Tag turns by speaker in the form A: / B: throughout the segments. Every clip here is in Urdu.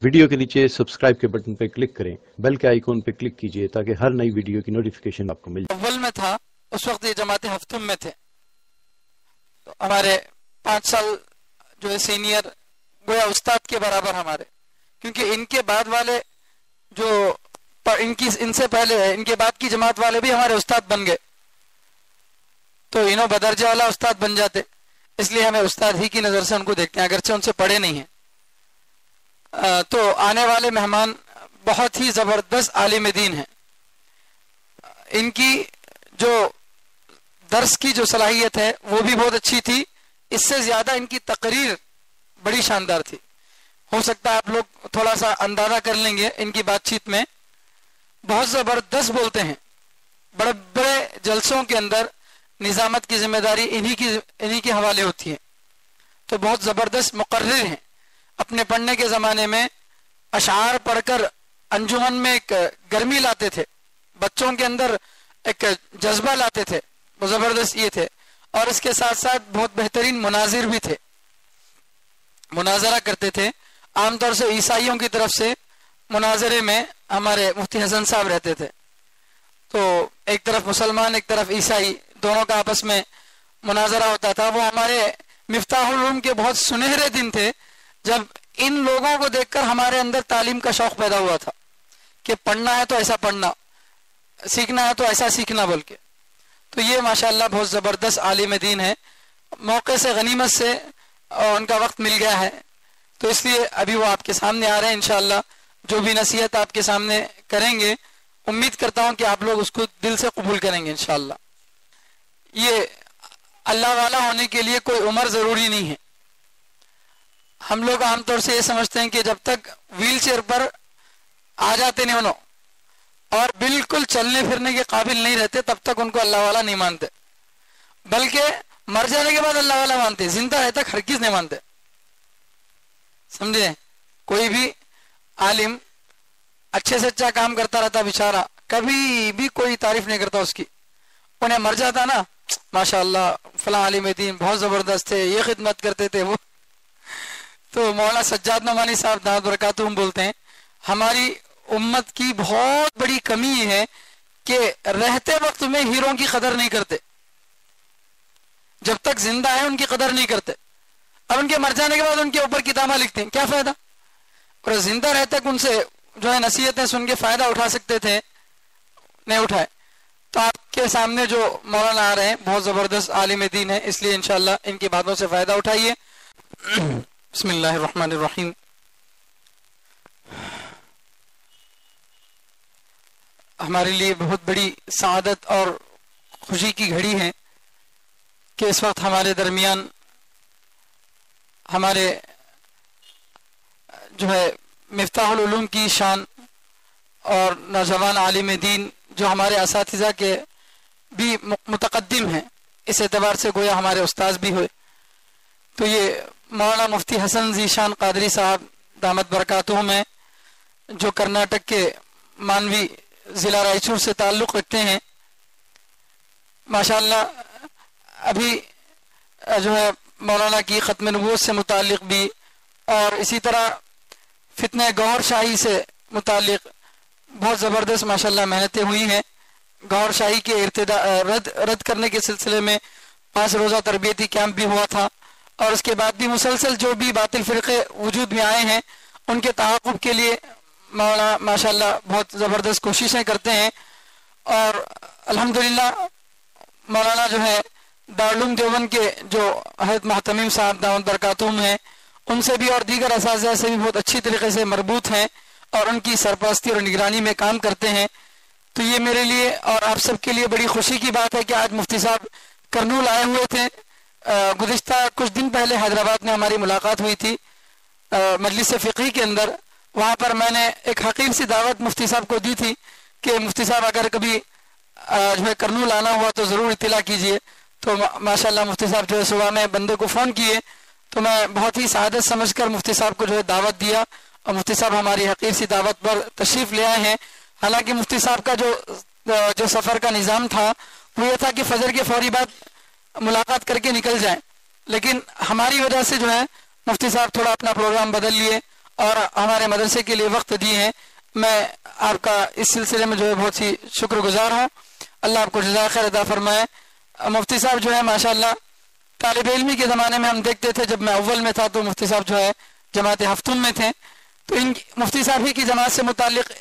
A: ویڈیو کے نیچے سبسکرائب کے بٹن پہ کلک کریں، بیل کے آئیکن پہ کلک کیجئے تاکہ ہر نئی ویڈیو کی نوٹیفیکیشن آپ کو مل جائے۔
B: اول میں تھا اس وقت یہ جماعت ہفتم میں تھے، تو ہمارے 5 سال جو ہے سینئر گویا استاد کے برابر ہمارے، کیونکہ ان کے بعد والے جو ان سے پہلے ان کے بعد کی جماعت والے بھی ہمارے استاد بن گئے، تو انہوں بدرجہ والا استاد بن جاتے، اس لیے ہمیں استاد ہی کی نظر سے ان کو دیکھتے ہیں، اگرچہ ان سے پڑھے نہیں ہیں۔ تو آنے والے مہمان بہت ہی زبردست عالم دین ہیں، ان کی جو درس کی جو صلاحیت ہے وہ بھی بہت اچھی تھی، اس سے زیادہ ان کی تقریر بڑی شاندار تھی۔ ہو سکتا ہے آپ لوگ تھوڑا سا اندازہ کر لیں گے، ان کی بات چیت میں بہت زبردست بولتے ہیں، بڑے بڑے جلسوں کے اندر نظامت کی ذمہ داری انہی کے حوالے ہوتی ہے، تو بہت زبردست مقرر ہیں۔ اپنے پڑھنے کے زمانے میں اشعار پڑھ کر انجمن میں ایک گرمی لاتے تھے، بچوں کے اندر ایک جذبہ لاتے تھے، وہ زبردست یہ تھے، اور اس کے ساتھ ساتھ بہت بہترین مناظر بھی تھے، مناظرہ کرتے تھے۔ عام طور سے عیسائیوں کی طرف سے مناظرے میں ہمارے مفتی حسن صاحب رہتے تھے، تو ایک طرف مسلمان ایک طرف عیسائی، دونوں کا آپس میں مناظرہ ہوتا تھا۔ وہ ہمارے مفتاح العلوم کے بہت سنہرے دن تھے جب ان لوگوں کو دیکھ کر ہمارے اندر تعلیم کا شوق پیدا ہوا تھا کہ پڑھنا ہے تو ایسا پڑھنا، سیکھنا ہے تو ایسا سیکھنا بول کے۔ تو یہ ماشاءاللہ بہت زبردست عالم دین ہے، موقع سے غنیمت سے ان کا وقت مل گیا ہے، تو اس لیے ابھی وہ آپ کے سامنے آ رہے ہیں۔ انشاءاللہ جو بھی نصیحت آپ کے سامنے کریں گے، امید کرتا ہوں کہ آپ لوگ اس کو دل سے قبول کریں گے انشاءاللہ۔ یہ اللہ والا ہونے کے لیے کوئی عمر ضروری نہیں ہے۔ ہم لوگ عام طور سے یہ سمجھتے ہیں کہ جب تک ویل چیئر پر آ جاتے نہیں انہوں اور بالکل چلنے پھرنے کے قابل نہیں رہتے، تب تک ان کو اللہ والا نہیں مانتے، بلکہ مر جانے کے بعد اللہ والا مانتے، زندہ رہے تک ہرگز نہیں مانتے۔ سمجھے؟ کوئی بھی عالم اچھے سے اچھا کام کرتا رہتا بیچارہ، کبھی بھی کوئی تعریف نہیں کرتا اس کی، انہیں مر جاتا نا ماشاءاللہ فلاں عالم دین بہت زبردست تھے، یہ خدمت کرتے تھے وہ۔ تو مولانا سجاد نعمانی صاحب دامت برکاتہم بولتے ہیں ہماری امت کی بہت بڑی کمی یہ ہے کہ رہتے وقت میں ہیروں کی قدر نہیں کرتے، جب تک زندہ ہیں ان کی قدر نہیں کرتے، اب ان کے مر جانے کے بعد ان کے اوپر کتابیں لکھتے ہیں، کیا فائدہ؟ اور زندہ رہتے تک ان سے جو ہے نصیحتیں سن کے فائدہ اٹھا سکتے تھے، نہیں اٹھائے۔ تو آپ کے سامنے جو مولانا آ رہے ہیں بہت زبردست عالم دین ہے، اس لیے انشاءاللہ ان کی باتوں سے فائدہ اٹھائیے۔ بسم اللہ الرحمن الرحیم۔ ہمارے لیے بہت بڑی سعادت اور خوشی کی گھڑی ہے کہ اس وقت ہمارے درمیان ہمارے جو ہے مفتاح العلوم کی شان اور نوجوان عالم دین جو ہمارے اساتذہ کے بھی متقدم ہیں، اس اعتبار سے گویا ہمارے استاذ بھی ہوئے، تو یہ مولانا مفتی حسن ذیشان قادری صاحب دامت برکاتہم ہیں، جو کرناٹک کے مانوی ضلع رائچور سے تعلق رکھتے ہیں۔ ماشاءاللہ ابھی جو ہے مولانا کی ختم نبوت سے متعلق بھی، اور اسی طرح فتنہ گوہر شاہی سے متعلق بہت زبردست ماشاءاللہ محنتیں ہوئی ہیں۔ گوہر شاہی کے رد کرنے کے سلسلے میں 5 روزہ تربیتی کیمپ بھی ہوا تھا، اور اس کے بعد بھی مسلسل جو بھی باطل فرقے وجود میں آئے ہیں ان کے تعاقب کے لیے مولانا ماشاءاللہ بہت زبردست کوششیں کرتے ہیں، اور الحمدللہ مولانا جو ہے دارالعلوم دیوبند کے جو حضرت محتمیم صاحب دامت برکاتہم ہیں، ان سے بھی اور دیگر اساتذہ سے بھی بہت اچھی طریقے سے مربوط ہیں اور ان کی سرپرستی اور نگرانی میں کام کرتے ہیں۔ تو یہ میرے لیے اور آپ سب کے لیے بڑی خوشی کی بات ہے کہ آج مفتی صاحب کرنول آئے ہوئے تھے۔ گزشتہ کچھ دن پہلے حیدرآباد میں ہماری ملاقات ہوئی تھی مجلس فقہی کے اندر، وہاں پر میں نے ایک حقیر سی دعوت مفتی صاحب کو دی تھی کہ مفتی صاحب اگر کبھی جو ہے کرنول آنا ہوا تو ضرور اطلاع کیجئے۔ تو ماشاءاللہ مفتی صاحب جو ہے صبح میں بندے کو فون کیے، تو میں بہت ہی سعادت سمجھ کر مفتی صاحب کو جو ہے دعوت دیا، اور مفتی صاحب ہماری حقیر سی دعوت پر تشریف لے آئے ہیں۔ حالانکہ مفتی صاحب کا جو سفر کا نظام تھا وہ یہ تھا کہ فجر کے فوری بعد ملاقات کر کے نکل جائیں، لیکن ہماری وجہ سے جو ہے مفتی صاحب تھوڑا اپنا پروگرام بدل لیے اور ہمارے مدرسے کے لیے وقت دیے ہیں. میں آپ کا اس سلسلے میں جو ہے بہت ہی شکر گزار ہوں. اللہ آپ کو جزائے خیر عطا فرمائے. مفتی صاحب جو ہے ماشاءاللہ طالب علمی کے زمانے میں ہم دیکھتے تھے، جب میں اول میں تھا تو مفتی صاحب جو ہے جماعت ہفتم میں تھے، تو مفتی صاحب ہی کی جماعت سے متعلق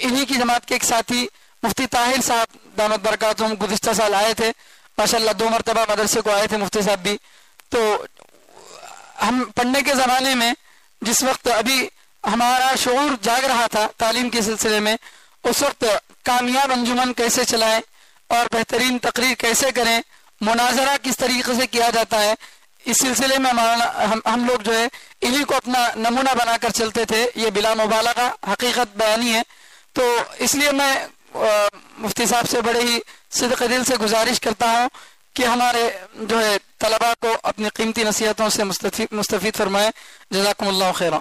B: انہی کی جماعت کے ایک ساتھی مفتی طاہر صاحب دامت برکاتہم گزشتہ سال آئے تھے ماشاءاللہ، 2 مرتبہ مدرسے کو آئے تھے مفتی صاحب بھی. تو ہم پڑھنے کے زمانے میں جس وقت ابھی ہمارا شعور جاگ رہا تھا تعلیم کے سلسلے میں، اس وقت کامیاب انجمن کیسے چلائیں اور بہترین تقریر کیسے کریں، مناظرہ کس طریقے سے کیا جاتا ہے، اس سلسلے میں ہم لوگ جو ہے انہی کو اپنا نمونہ بنا کر چلتے تھے. یہ بلا مبالغہ حقیقت بیانی ہے. تو اس لیے میں مفتی صاحب سے بڑے ہی صدق دل سے گزارش کرتا ہوں کہ ہمارے جو ہے طلباء کو اپنی قیمتی نصیحتوں سے مستفید فرمائیں. جزاکم اللہ خیرا.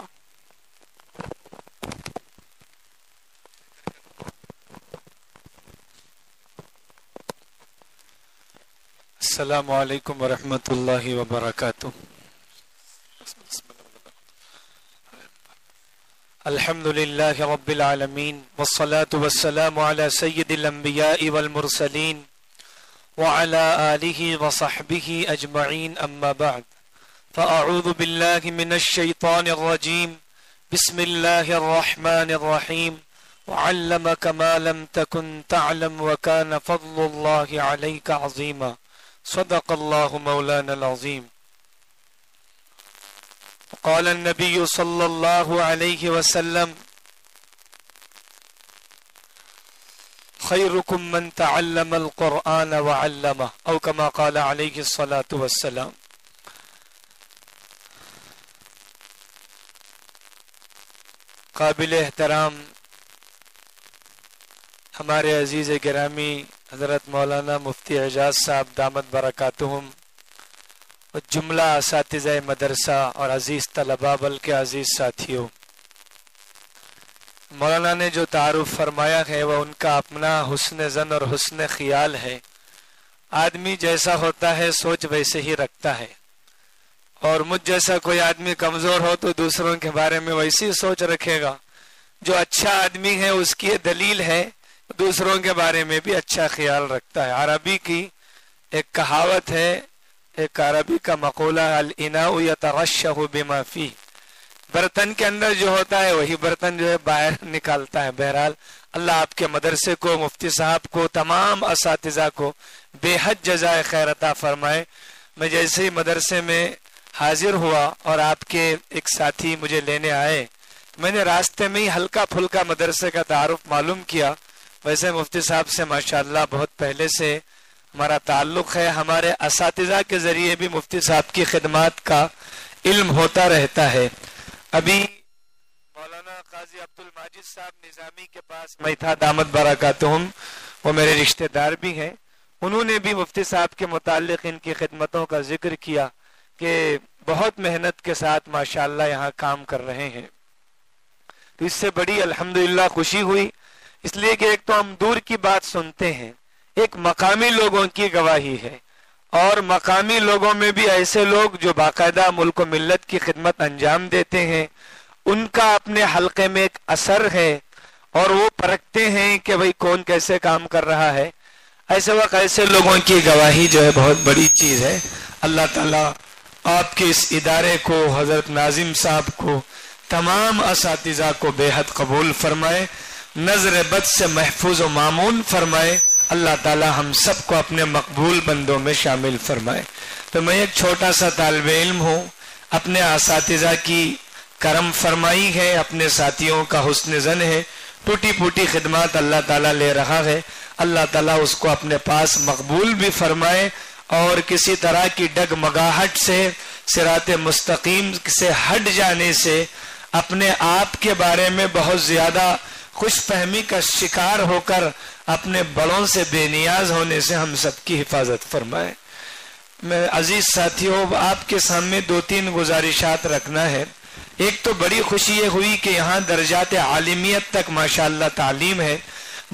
C: السلام علیکم ورحمۃ اللہ وبرکاتہ. الحمد للہ رب العالمین والصلاة والسلام علی سید الانبیاء والمرسلین وعلى آلہ وصحبہ اجمعین. اما بعد فاعوذ باللہ من الشیطان الرجیم. بسم اللہ الرحمن الرحیم. وعلمک ما لم تکن تعلم وکان فضل اللہ علیک عظیما. صدق اللہ مولانا العظیم. قال النبی صلی اللہ علیہ وسلم خیرکم من تعلم القرآن وعلمہ او کما قال علیہ الصلاة والسلام. قابل احترام ہمارے عزیز گرامی حضرت مولانا مفتی اعجاز صاحب دامت برکاتہم، جملہ اساتذہ مدرسہ اور عزیز طلباء بلکہ عزیز ساتھیوں، مولانا نے جو تعارف فرمایا ہے وہ ان کا اپنا حسن ظن اور حسن خیال ہے. آدمی جیسا ہوتا ہے سوچ ویسے ہی رکھتا ہے، اور مجھ جیسا کوئی آدمی کمزور ہو تو دوسروں کے بارے میں ویسی سوچ رکھے گا. جو اچھا آدمی ہے اس کی دلیل ہے دوسروں کے بارے میں بھی اچھا خیال رکھتا ہے. عربی کی ایک کہاوت ہے، ایک عربی کا مقولہ الاناء یترشح بما فیہ، برتن کے اندر جو ہوتا ہے وہی برتن جو ہے باہر نکالتا ہے. بہرحال اللہ آپ کے مدرسے کو، مفتی صاحب کو، تمام اساتذہ کو بے حد جزائے خیر عطا فرمائے. میں جیسے ہی مدرسے میں حاضر ہوا اور آپ کے ایک ساتھی مجھے لینے آئے، میں نے راستے میں ہی ہلکا پھلکا مدرسے کا تعارف معلوم کیا. ویسے مفتی صاحب سے ماشاءاللہ بہت پہلے سے ہمارا تعلق ہے، ہمارے اساتذہ کے ذریعے بھی مفتی صاحب کی خدمات کا علم ہوتا رہتا ہے. ابھی مولانا قاضی عبد الماجد صاحب نظامی کے پاس میں تھا دامت برکاتہم، وہ میرے رشتہ دار بھی ہیں. انہوں نے بھی مفتی صاحب کے متعلق ان کی خدمتوں کا ذکر کیا کہ بہت محنت کے ساتھ ماشاءاللہ یہاں کام کر رہے ہیں. تو اس سے بڑی الحمدللہ خوشی ہوئی، اس لیے کہ ایک تو ہم دور کی بات سنتے ہیں، ایک مقامی لوگوں کی گواہی ہے، اور مقامی لوگوں میں بھی ایسے لوگ جو باقاعدہ ملک و ملت کی خدمت انجام دیتے ہیں، ان کا اپنے حلقے میں ایک اثر ہے اور وہ پرکھتے ہیں کہ بھئی کون کیسے کام کر رہا ہے. ایسے وقت ایسے لوگوں کی گواہی جو ہے بہت بڑی چیز ہے. اللہ تعالیٰ آپ کے اس ادارے کو، حضرت ناظم صاحب کو، تمام اساتذہ کو بے حد قبول فرمائے، نظر بد سے محفوظ و مامون فرمائے. اللہ تعالی ہم سب کو اپنے مقبول بندوں میں شامل فرمائے. تو میں ایک چھوٹا سا طالب علم ہوں، اپنے اساتذہ کی کرم فرمائی ہے، اپنے ساتھیوں کا حسن ظن ہے، ٹوٹی پھوٹی خدمات اللہ تعالیٰ لے رہا ہے. اللہ تعالیٰ اس کو اپنے پاس مقبول بھی فرمائے اور کسی طرح کی ڈگمگاہٹ سے، صراط مستقیم سے ہٹ جانے سے، اپنے آپ کے بارے میں بہت زیادہ خوش فہمی کا شکار ہو کر اپنے بڑوں سے بے نیاز ہونے سے ہم سب کی حفاظت فرمائے. میں عزیز ساتھیوں آپ کے سامنے 2-3 گزارشات رکھنا ہے. ایک تو بڑی خوشی یہ ہوئی کہ یہاں درجات عالمیت تک ماشاءاللہ تعلیم ہے.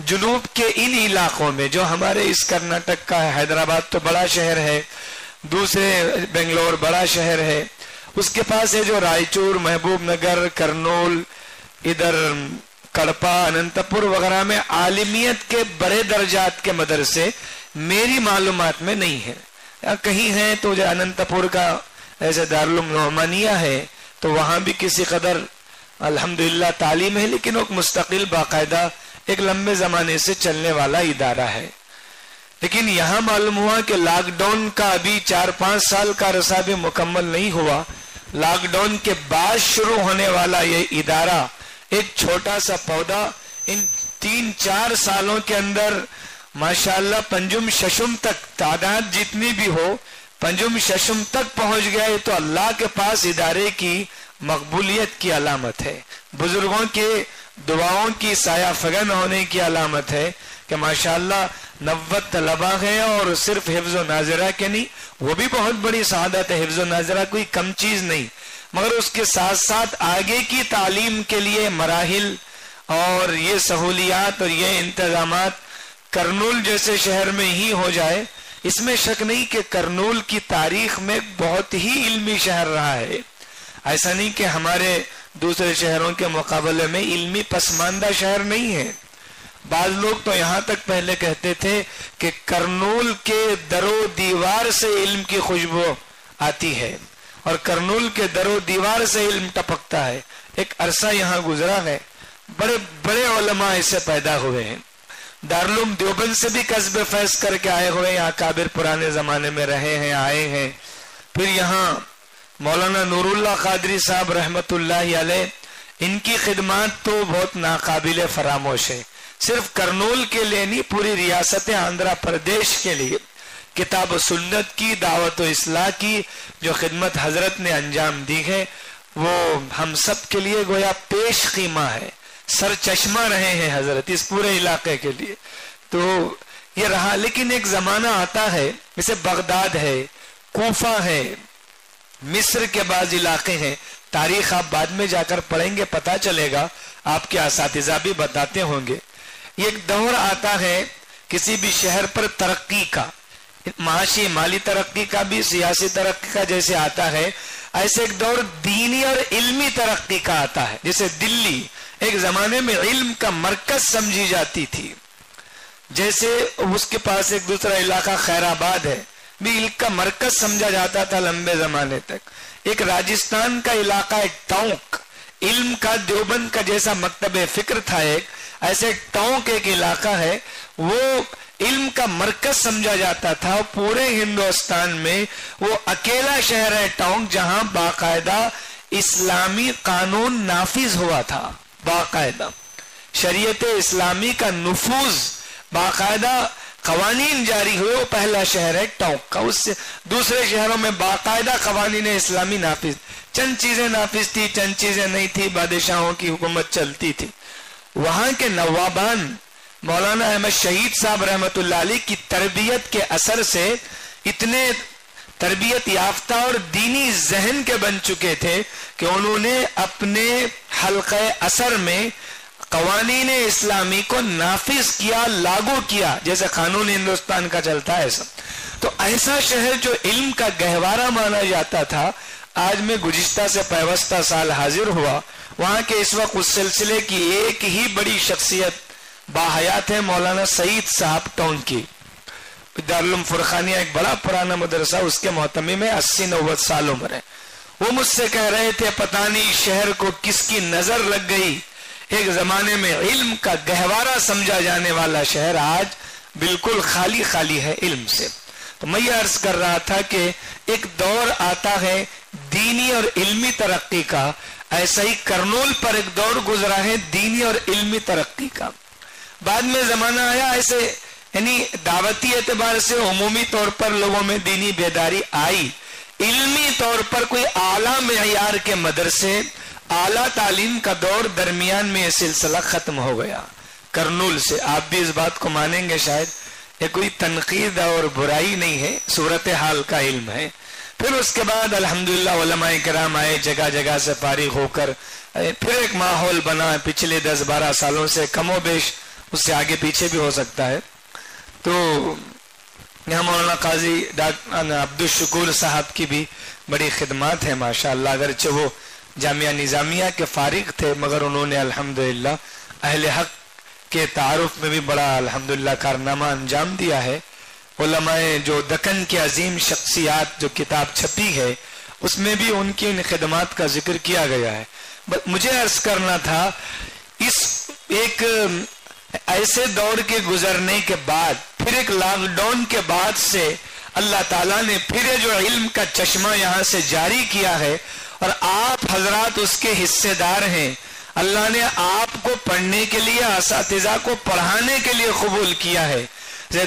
C: جنوب کے ان علاقوں میں جو ہمارے اس کرناٹک کا ہے، حیدرآباد تو بڑا شہر ہے، دوسرے بنگلور بڑا شہر ہے، اس کے پاس ہے جو رائچور، محبوب نگر، کرنول، ادھر کڑپا، اننتپور وغیرہ میں عالمیت کے بڑے درجات کے مدرسے میری معلومات میں نہیں ہے. کہیں ہیں تو جو اننتپور کا ایسے دارالعلوم نعمانیہ ہے تو وہاں بھی کسی قدر الحمدللہ تعلیم ہے، لیکن ایک مستقل باقاعدہ ایک لمبے زمانے سے چلنے والا ادارہ ہے. لیکن یہاں معلوم ہوا کہ لاک ڈاؤن کا ابھی 4-5 سال کا عرصہ بھی مکمل نہیں ہوا. لاک ڈاؤن کے بعد شروع ہونے والا یہ ادارہ ایک چھوٹا سا پودا ان 3-4 سالوں کے اندر ماشاءاللہ پنجم ششم تک، تعداد جتنی بھی ہو پنجم ششم تک پہنچ گیا. یہ تو اللہ کے پاس ادارے کی مقبولیت کی علامت ہے، بزرگوں کے دعاؤں کی سایہ فگن ہونے کی علامت ہے کہ ماشاءاللہ 90 طلبہ ہیں، اور صرف حفظ و ناظرہ کے نہیں، وہ بھی بہت بڑی سعادت ہے. حفظ و ناظرہ کوئی کم چیز نہیں، مگر اس کے ساتھ ساتھ آگے کی تعلیم کے لیے مراحل اور یہ سہولیات اور یہ انتظامات کرنول جیسے شہر میں ہی ہو جائے، اس میں شک نہیں کہ کرنول کی تاریخ میں بہت ہی علمی شہر رہا ہے. ایسا نہیں کہ ہمارے دوسرے شہروں کے مقابلے میں علمی پسماندہ شہر نہیں ہے. بعض لوگ تو یہاں تک پہلے کہتے تھے کہ کرنول کے در و دیوار سے علم کی خوشبو آتی ہے اور کرنول کے در و دیوار سے علم ٹپکتا ہے. ایک عرصہ یہاں گزرا ہے، بڑے بڑے علماء اس سے پیدا ہوئے ہیں. دارالعلوم دیوبند سے بھی قصب فیض کر کے آئے ہوئے یہاں کابر پرانے زمانے میں رہے ہیں، آئے ہیں. پھر یہاں مولانا نور اللہ قادری صاحب رحمت اللہ علیہ، ان کی خدمات تو بہت ناقابل فراموش ہے. صرف کرنول کے لیے نہیں، پوری ریاست آندھرا پردیش کے لیے کتاب و سنت کی، دعوت و اصلاح کی جو خدمت حضرت نے انجام دی ہے وہ ہم سب کے لیے گویا پیش خیمہ ہے. سر چشمہ رہے ہیں حضرت اس پورے علاقے کے لیے. تو یہ رہا، لیکن ایک زمانہ آتا ہے جیسے بغداد ہے، کوفہ ہے، مصر کے بعض علاقے ہیں، تاریخ آپ بعد میں جا کر پڑھیں گے پتہ چلے گا، آپ کے اساتذہ بھی بتاتے ہوں گے. ایک دور آتا ہے کسی بھی شہر پر ترقی کا، معاشی مالی ترقی کا بھی، سیاسی ترقی کا جیسے آتا ہے، ایسے ایک دور دینی اور علمی ترقی کا آتا ہے. جیسے دلی ایک زمانے میں علم کا مرکز سمجھی جاتی تھی، جیسے اس کے پاس ایک دوسرا علاقہ خیر آباد ہے، بھی علم کا مرکز سمجھا جاتا تھا لمبے زمانے تک. ایک راجستھان کا علاقہ، ایک ٹونک، علم کا دیوبند کا جیسا مکتب فکر تھا، ایسے ٹونک ایک علاقہ ہے، وہ علم کا مرکز سمجھا جاتا تھا. پورے ہندوستان میں وہ اکیلا شہر ہے ٹونک جہاں باقاعدہ اسلامی قانون نافذ ہوا تھا، باقاعدہ شریعت اسلامی کا نفوذ، باقاعدہ قوانین جاری ہوئے. وہ پہلا شہر ہے ٹونک کا. اس سے دوسرے شہروں میں باقاعدہ قوانین اسلامی نافذ، چند چیزیں نافذ تھی، چند چیزیں نہیں تھی، بادشاہوں کی حکومت چلتی تھی. وہاں کے نوابان مولانا احمد شہید صاحب رحمت اللہ علیہ کی تربیت کے اثر سے اتنے تربیت یافتہ اور دینی ذہن کے بن چکے تھے کہ انہوں نے اپنے حلقہ اثر میں قوانین اسلامی کو نافذ کیا، لاگو کیا، جیسے قانون ہندوستان کا چلتا ہے سب. تو ایسا شہر جو علم کا گہوارہ مانا جاتا تھا، آج میں گزشتہ سے پیوستہ سال حاضر ہوا. وہاں کے اس وقت اس سلسلے کی ایک ہی بڑی شخصیت باحیات ہے، مولانا سعید صاحب ٹون کی. دارالعلوم فرقانیہ ایک بڑا پرانا مدرسہ، اس کے محتمی میں 80-90 سال عمر ہے. وہ مجھ سے کہہ رہے تھے پتہ نہیں شہر کو کس کی نظر لگ گئی، ایک زمانے میں علم کا گہوارہ سمجھا جانے والا شہر آج بالکل خالی خالی ہے علم سے. تو میں یہ عرض کر رہا تھا کہ ایک دور آتا ہے دینی اور علمی ترقی کا، ایسا ہی کرنول پر ایک دور گزرا ہے دینی اور علمی ترقی کا. بعد میں زمانہ آیا ایسے، یعنی دعوتی اعتبار سے عمومی طور پر لوگوں میں دینی بیداری آئی، علمی طور پر کوئی اعلیٰ معیار کے مدرسے، اعلیٰ تعلیم کا دور درمیان میں یہ سلسلہ ختم ہو گیا کرنول سے. آپ بھی اس بات کو مانیں گے شاید، یہ کوئی تنقید اور برائی نہیں ہے، صورتحال کا علم ہے. پھر اس کے بعد الحمدللہ علماء کرام آئے جگہ جگہ سے فارغ ہو کر، پھر ایک ماحول بنا پچھلے 10-12 سالوں سے، کم و بیش اس سے آگے پیچھے بھی ہو سکتا ہے. تو یہاں مولانا قاضی ڈاکٹر عبدالشکور صاحب کی بھی بڑی خدمات ہیں ماشاءاللہ، اگرچہ وہ جامعہ نظامیہ کے فارغ تھے مگر انہوں نے الحمدللہ اہل حق کے تعارف میں بھی بڑا الحمدللہ کارنامہ انجام دیا ہے۔ علماء جو دکن کی عظیم شخصیات جو کتاب چھپی ہے اس میں بھی ان کی ان خدمات کا ذکر کیا گیا ہے۔ مجھے عرض کرنا تھا، اس ایک ایسے دور کے گزرنے کے بعد، پھر ایک لاک ڈاؤن کے بعد سے اللہ تعالیٰ نے پھر جو علم کا چشمہ یہاں سے جاری کیا ہے اور آپ حضرات اس کے حصے دار ہیں۔ اللہ نے آپ کو پڑھنے کے لیے، اساتذہ کو پڑھانے کے لیے قبول کیا ہے۔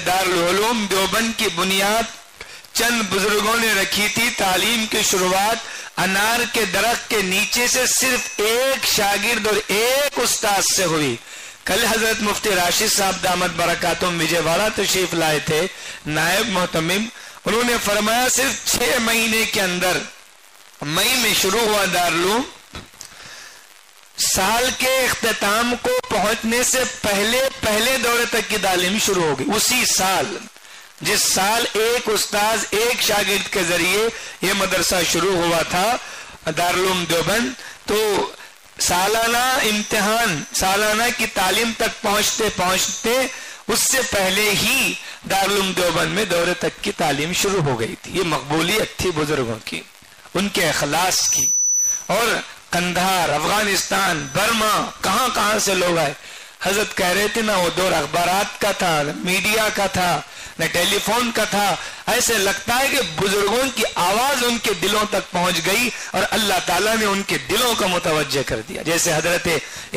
C: دارالعلوم دیوبند کی بنیاد چند بزرگوں نے رکھی تھی، تعلیم کی شروعات انار کے درخت کے نیچے سے صرف ایک شاگرد اور ایک استاد سے ہوئی۔ کل حضرت مفتی راشد صاحب دامت برکاتہم وجے واڑہ تشریف لائے تھے، نائب محتمم، انہوں نے فرمایا صرف 6 مہینے کے اندر، مئی میں شروع ہوا دارالعلوم، سال کے اختتام کو پہنچنے سے پہلے دورے تک کی تعلیم شروع ہو گئی۔ اسی سال، جس سال ایک استاذ ایک شاگرد کے ذریعے یہ مدرسہ شروع ہوا تھا دارالعلوم دیوبند، تو سالانہ امتحان، سالانہ کی تعلیم تک پہنچتے اس سے پہلے ہی دارالعلوم دیوبند میں دورے تک کی تعلیم شروع ہو گئی تھی۔ یہ مقبولیت تھی بزرگوں کی، ان کے اخلاص کی۔ اور قندھار، افغانستان، برما، کہاں سے لوگ آئے۔ حضرت کہہ رہے تھے نہ وہ دور اخبارات کا تھا، نہ میڈیا کا تھا، نہ ٹیلی فون کا تھا، ایسے لگتا ہے کہ بزرگوں کی آواز ان کے دلوں تک پہنچ گئی اور اللہ تعالیٰ نے ان کے دلوں کو متوجہ کر دیا۔ جیسے حضرت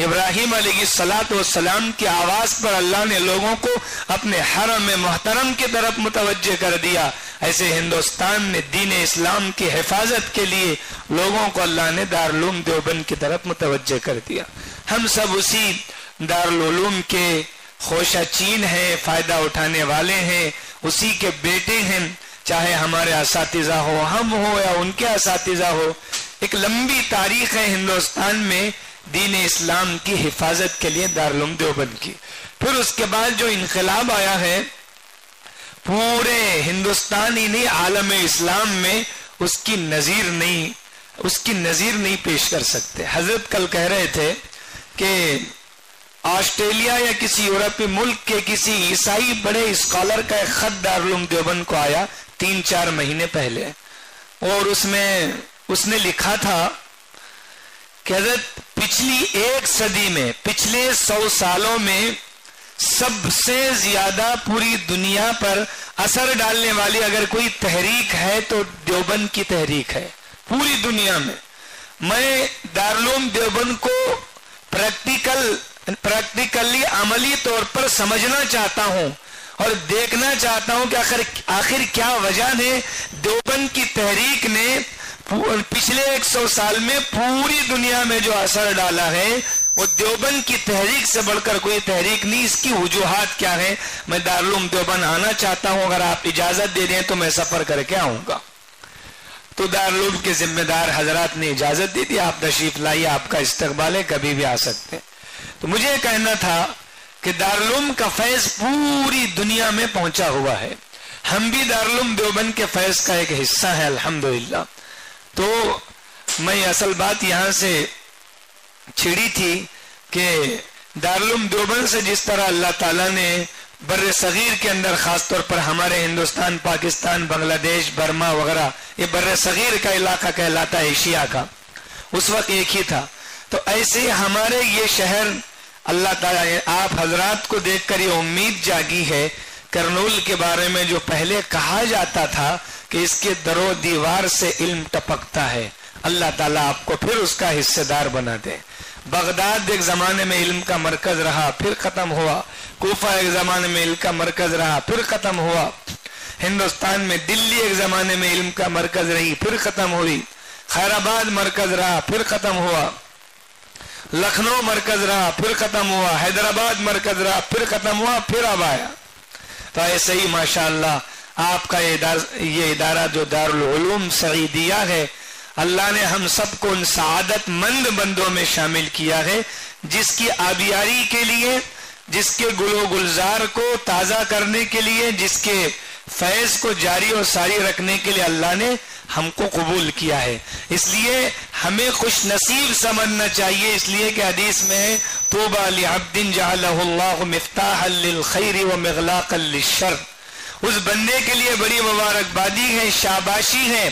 C: ابراہیم علیہ الصلاۃ والسلام کی آواز پر اللہ نے لوگوں کو اپنے حرم محترم کی طرف متوجہ کر دیا، ایسے ہندوستان نے دین اسلام کی حفاظت کے لیے لوگوں کو اللہ نے دارالعلوم دیوبند کی طرف متوجہ کر دیا۔ ہم سب اسی دارالعلوم کے خوشہ چین ہیں، فائدہ اٹھانے والے ہیں، اسی کے بیٹے ہیں، چاہے ہمارے اساتذہ ہو، ہم ہو یا ان کے اساتذہ ہو۔ ایک لمبی تاریخ ہے ہندوستان میں دین اسلام کی حفاظت کے لیے دارالعلوم دیوبند کی۔ پھر اس کے بعد جو انقلاب آیا ہے پورے ہندوستان ہی نہیں، عالم اسلام میں اس کی نظیر نہیں پیش کر سکتے۔ حضرت کل کہہ رہے تھے کہ آسٹریلیا یا کسی یورپی ملک کے کسی عیسائی بڑے اسکالر کا ایک خط دارالعلوم دیوبند کو آیا 3-4 مہینے پہلے، اور اس نے لکھا تھا کہ حضرت پچھلی 1 صدی میں، پچھلے 100 سالوں میں سب سے زیادہ پوری دنیا پر اثر ڈالنے والی اگر کوئی تحریک ہے تو دیوبند کی تحریک ہے پوری دنیا میں۔ میں دارالعلوم دیوبند کو پریکٹیکلی عملی طور پر سمجھنا چاہتا ہوں اور دیکھنا چاہتا ہوں کہ آخر کیا وجہ ہے دیوبند کی تحریک نے پچھلے 100 سال میں پوری دنیا میں جو اثر ڈالا ہے وہ دیوبند کی تحریک سے بڑھ کر کوئی تحریک نہیں۔ اس کی وجوہات کیا ہے؟ میں دارالعلوم دیوبند آنا چاہتا ہوں، اگر آپ اجازت دے دیں تو میں سفر کر کے آؤں گا۔ تو دارالعلوم کے ذمہ دار حضرات نے اجازت دی تھی، آپ تشریف لائیے، آپ کا استقبال ہے، کبھی بھی آ سکتے ہیں۔ تو مجھے کہنا تھا کہ دارالعلوم کا فیض پوری دنیا میں پہنچا ہوا ہے، ہم بھی دارالعلوم دیوبند کے فیض کا ایک حصہ ہے الحمدللہ۔ تو میں اصل بات یہاں سے چھڑی تھی کہ دارالعلوم دیوبند سے جس طرح اللہ تعالیٰ نے بر صغیر کے اندر، خاص طور پر ہمارے ہندوستان، پاکستان، بنگلہ دیش، برما وغیرہ، یہ بر صغیر کا علاقہ کہلاتا ہے ایشیا کا، اس وقت ایک ہی تھا۔ تو ایسے ہمارے یہ شہر اللہ تعالیٰ، آپ حضرات کو دیکھ کر یہ امید جاگی ہے۔ کرنول کے بارے میں جو پہلے کہا جاتا تھا کہ اس کے در و دیوار سے علم ٹپکتا ہے، اللہ تعالیٰ آپ کو پھر اس کا حصے دار بنا دے۔ بغداد ایک زمانے میں علم کا مرکز رہا، پھر ختم ہوا۔ کوفہ ایک زمانے میں علم کا مرکز رہا، پھر ختم ہوا۔ ہندوستان میں دلی ایک زمانے میں علم کا مرکز رہی، پھر ختم ہوئی۔ خیر آباد مرکز رہا، پھر ختم ہوا۔ لکھنؤ مرکز رہا، پھر ختم ہوا۔ حیدرآباد مرکز رہا، پھر ختم ہوا، پھر اب آیا۔ تو ایسے ہی ماشاءاللہ آپ کا یہ ادارہ جو دارالعلوم سعیدیہ ہے، اللہ نے ہم سب کو ان سعادت مند بندوں میں شامل کیا ہے جس کی آبیاری کے لیے، جس کے گل و گلزار کو تازہ کرنے کے لیے، جس کے فیض کو جاری اور ساری رکھنے کے لیے اللہ نے ہم کو قبول کیا ہے. اس لیے ہمیں خوش نصیب سمجھنا چاہیے. اس لیے کہ حدیث میں ہے طوبى لعبد جعلہ اللہ مفتاحا للخیر ومغلاقا للشر. اس بندے کے لیے بڑی مبارکبادی ہے، شاباشی ہے،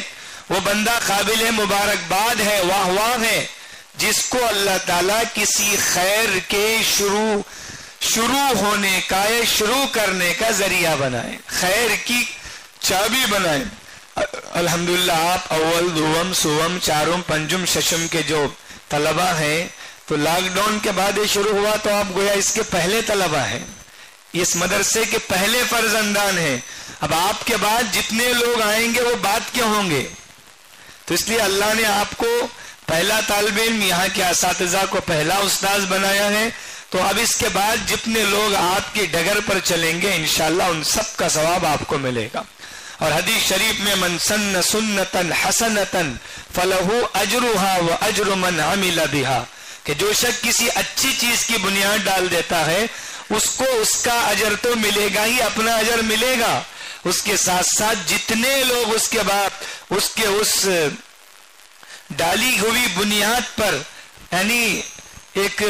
C: وہ بندہ قابل مبارکباد ہے، واہ واہ ہے، جس کو اللہ تعالیٰ کسی خیر کے شروع ہونے کا یا شروع کرنے کا ذریعہ بنائے، خیر کی چابی بنائے. الحمدللہ آپ اول دوم سوم چارم پنجم ششم کے جو طلبہ ہیں تو لاک ڈاؤن کے بعد یہ شروع ہوا تو آپ گویا اس کے پہلے طلبہ ہیں، اس مدرسے کے پہلے فرزندان ہیں. اب آپ کے بعد جتنے لوگ آئیں گے وہ بات کیا ہوں گے؟ تو اس لیے اللہ نے آپ کو پہلا طالب علم، یہاں کے اساتذہ کو پہلا استاذ بنایا ہے. تو اب اس کے بعد جتنے لوگ آپ کی ڈگر پر چلیں گے انشاءاللہ ان سب کا ثواب آپ کو ملے گا. اور حدیث شریف میں من سن سنتا حسنتا فلہ اجرہا واجر من عمل بہا، کہ جو شخص کسی اچھی چیز کی بنیاد ڈال دیتا ہے اس کو اس کا اجر تو ملے گا ہی، اپنا اجر ملے گا، اس کے ساتھ ساتھ جتنے لوگ اس کے بعد اس کے اس ڈالی ہوئی بنیاد پر، یعنی ایک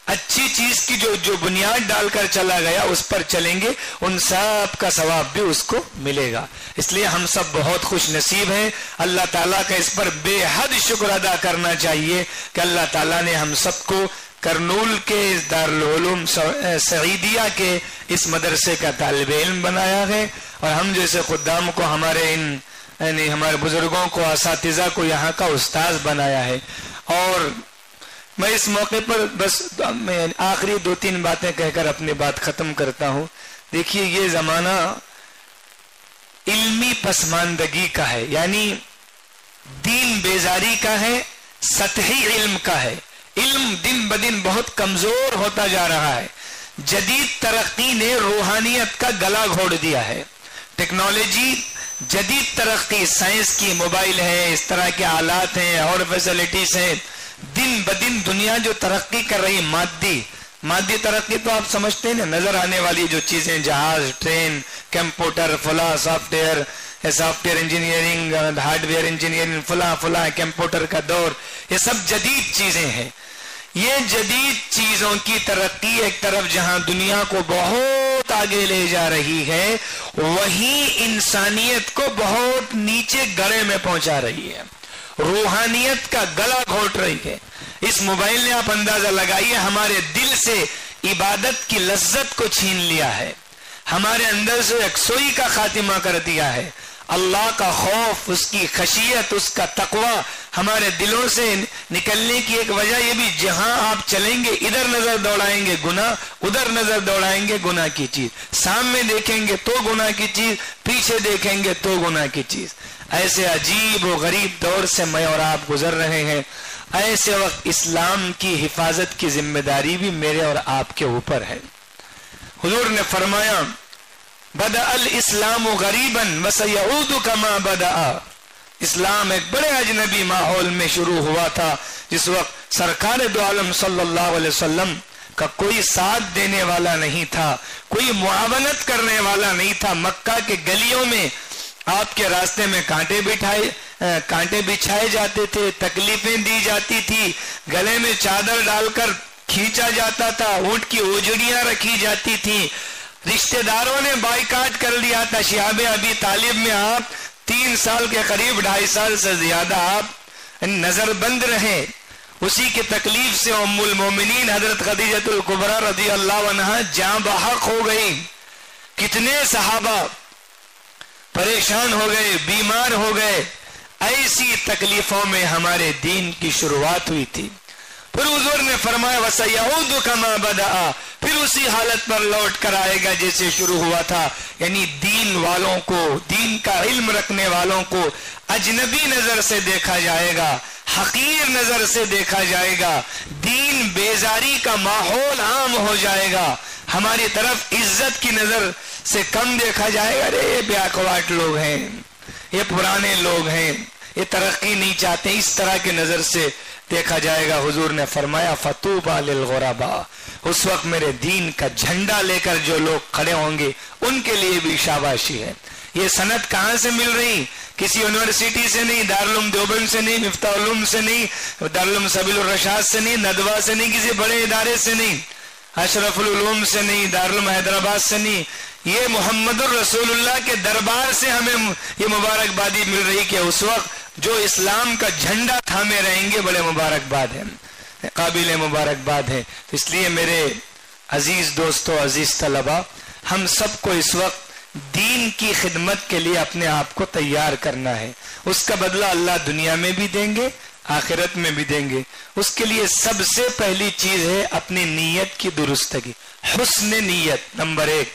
C: اچھی چیز کی جو بنیاد ڈال کر چلا گیا اس پر چلیں گے، ان سب کا ثواب بھی اس کو ملے گا. اس لیے ہم سب بہت خوش نصیب ہیں. اللہ تعالیٰ کا اس پر بے حد شکر ادا کرنا چاہیے کہ اللہ تعالیٰ نے ہم سب کو کرنول کے دارالعلوم سعیدیہ کے اس مدرسے کا طالب علم بنایا ہے، اور ہم جیسے خدام کو یعنی ہمارے بزرگوں کو اساتذہ کو یہاں کا استاذ بنایا ہے. اور میں اس موقع پر بس میں آخری 2-3 باتیں کہہ کر اپنی بات ختم کرتا ہوں. دیکھیے یہ زمانہ علمی پسماندگی کا ہے، یعنی دین بیزاری کا ہے، سطحی علم کا ہے. علم دن بدن بہت کمزور ہوتا جا رہا ہے. جدید ترقی نے روحانیت کا گلا گھوڑ دیا ہے. ٹیکنالوجی، جدید ترقی، سائنس کی، موبائل ہے، اس طرح کے آلات ہیں اور فیسلٹیز ہیں، دن بدن دنیا جو ترقی کر رہی، مادی ترقی تو آپ سمجھتے ہیں نا، نظر آنے والی جو چیزیں، جہاز، ٹرین، کمپیوٹر، فلاں soft ware engineering, hard ware engineering, فلاں کمپیوٹر کا دور، یہ سب جدید چیزیں ہیں. یہ جدید چیزوں کی ترقی ایک طرف جہاں دنیا کو بہت آگے لے جا رہی ہے، وہیں انسانیت کو بہت نیچے گڑھے میں پہنچا رہی ہے، روحانیت کا گلا گھونٹ رہی ہے. اس موبائل نے آپ اندازہ لگائیے ہمارے دل سے عبادت کی لذت کو چھین لیا ہے، ہمارے اندر سے یکسوئی کا خاتمہ کر دیا ہے. اللہ کا خوف، اس کی خشیت، اس کا تقوی ہمارے دلوں سے نکلنے کی ایک وجہ یہ بھی، جہاں آپ چلیں گے ادھر نظر دوڑائیں گے گناہ، ادھر نظر دوڑائیں گے گناہ کی چیز، سامنے دیکھیں گے تو گناہ کی چیز، پیچھے دیکھیں گے تو گناہ کی چیز. ایسے عجیب و غریب دور سے میں اور آپ گزر رہے ہیں. ایسے وقت اسلام کی حفاظت کی ذمہ داری بھی میرے اور آپ کے اوپر ہے. حضور نے فرمایا بدأ الاسلام غریبا وسیعود کما بدأ. اسلام ایک بڑے اجنبی ماحول میں شروع ہوا تھا، جس وقت سرکار دو عالم صلی اللہ علیہ وسلم کا کوئی ساتھ دینے والا نہیں تھا، کوئی معاونت کرنے والا نہیں تھا. مکہ کے گلیوں میں آپ کے راستے میں کانٹے بچھائے جاتے تھے، تکلیفیں دی جاتی تھی، گلے میں چادر ڈال کر کھینچا جاتا تھا، اونٹ کی اوجڑیاں رکھی جاتی تھی. رشتہ داروں نے بائیکاٹ کر لیا تھا. شہاب ابی طالب میں آپ 3 سال کے قریب، 2.5 سال سے زیادہ آپ نظر بند رہے. اسی کی تکلیف سے ام المومنین حضرت خدیجہ الکبریٰ رضی اللہ عنہا جاں بحق ہو گئی. کتنے صحابہ پریشان ہو گئے، بیمار ہو گئے. ایسی تکلیفوں میں ہمارے دین کی شروعات ہوئی تھی. پھر حضور نے فرمایا وَسَيَعُودُ كَمَا بَدَأَ، پھر اسی حالت پر لوٹ کر آئے گا جیسے شروع ہوا تھا. یعنی دین والوں کو، دین کا علم رکھنے والوں کو اجنبی نظر سے دیکھا جائے گا، حقیر نظر سے دیکھا جائے گا، دین بیزاری کا ماحول عام ہو جائے گا، ہماری طرف عزت کی نظر سے کم دیکھا جائے گا. ارے یہ بیاکواٹ لوگ ہیں، یہ پرانے لوگ ہیں، یہ ترقی نہیں چاہتے، اس طرح کی نظر سے دیکھا جائے گا. حضور نے فرمایا فَطُوبَى لِلْغُرَبَاء، اس وقت میرے دین کا جھنڈا لے کر جو لوگ کھڑے ہوں گے ان کے لیے بھی شاباشی ہے. یہ سند کہاں سے مل رہی؟ کسی یونیورسٹی سے نہیں، دارالعلوم دیوبند سے نہیں، مفتاح العلوم سے نہیں، دارالعلوم سبیل الرشاد سے نہیں، ندوہ سے نہیں، کسی بڑے ادارے سے نہیں، اشرف العلوم سے نہیں، دارالعلوم حیدرآباد سے نہیں، یہ محمد الرسول اللہ کے دربار سے ہمیں یہ مبارکبادی مل رہی کہ اس وقت جو اسلام کا جھنڈا تھامے رہیں گے، بڑے مبارکباد ہیں، قابل مبارکباد ہے۔ تو اس لیے میرے عزیز دوستو، عزیز طلبہ، ہم سب کو اس وقت دین کی خدمت کے لیے اپنے آپ کو تیار کرنا ہے۔ اس کا بدلہ اللہ دنیا میں بھی دیں گے، آخرت میں بھی دیں گے۔ اس کے لیے سب سے پہلی چیز ہے اپنی نیت کی درستگی، حسن نیت نمبر 1۔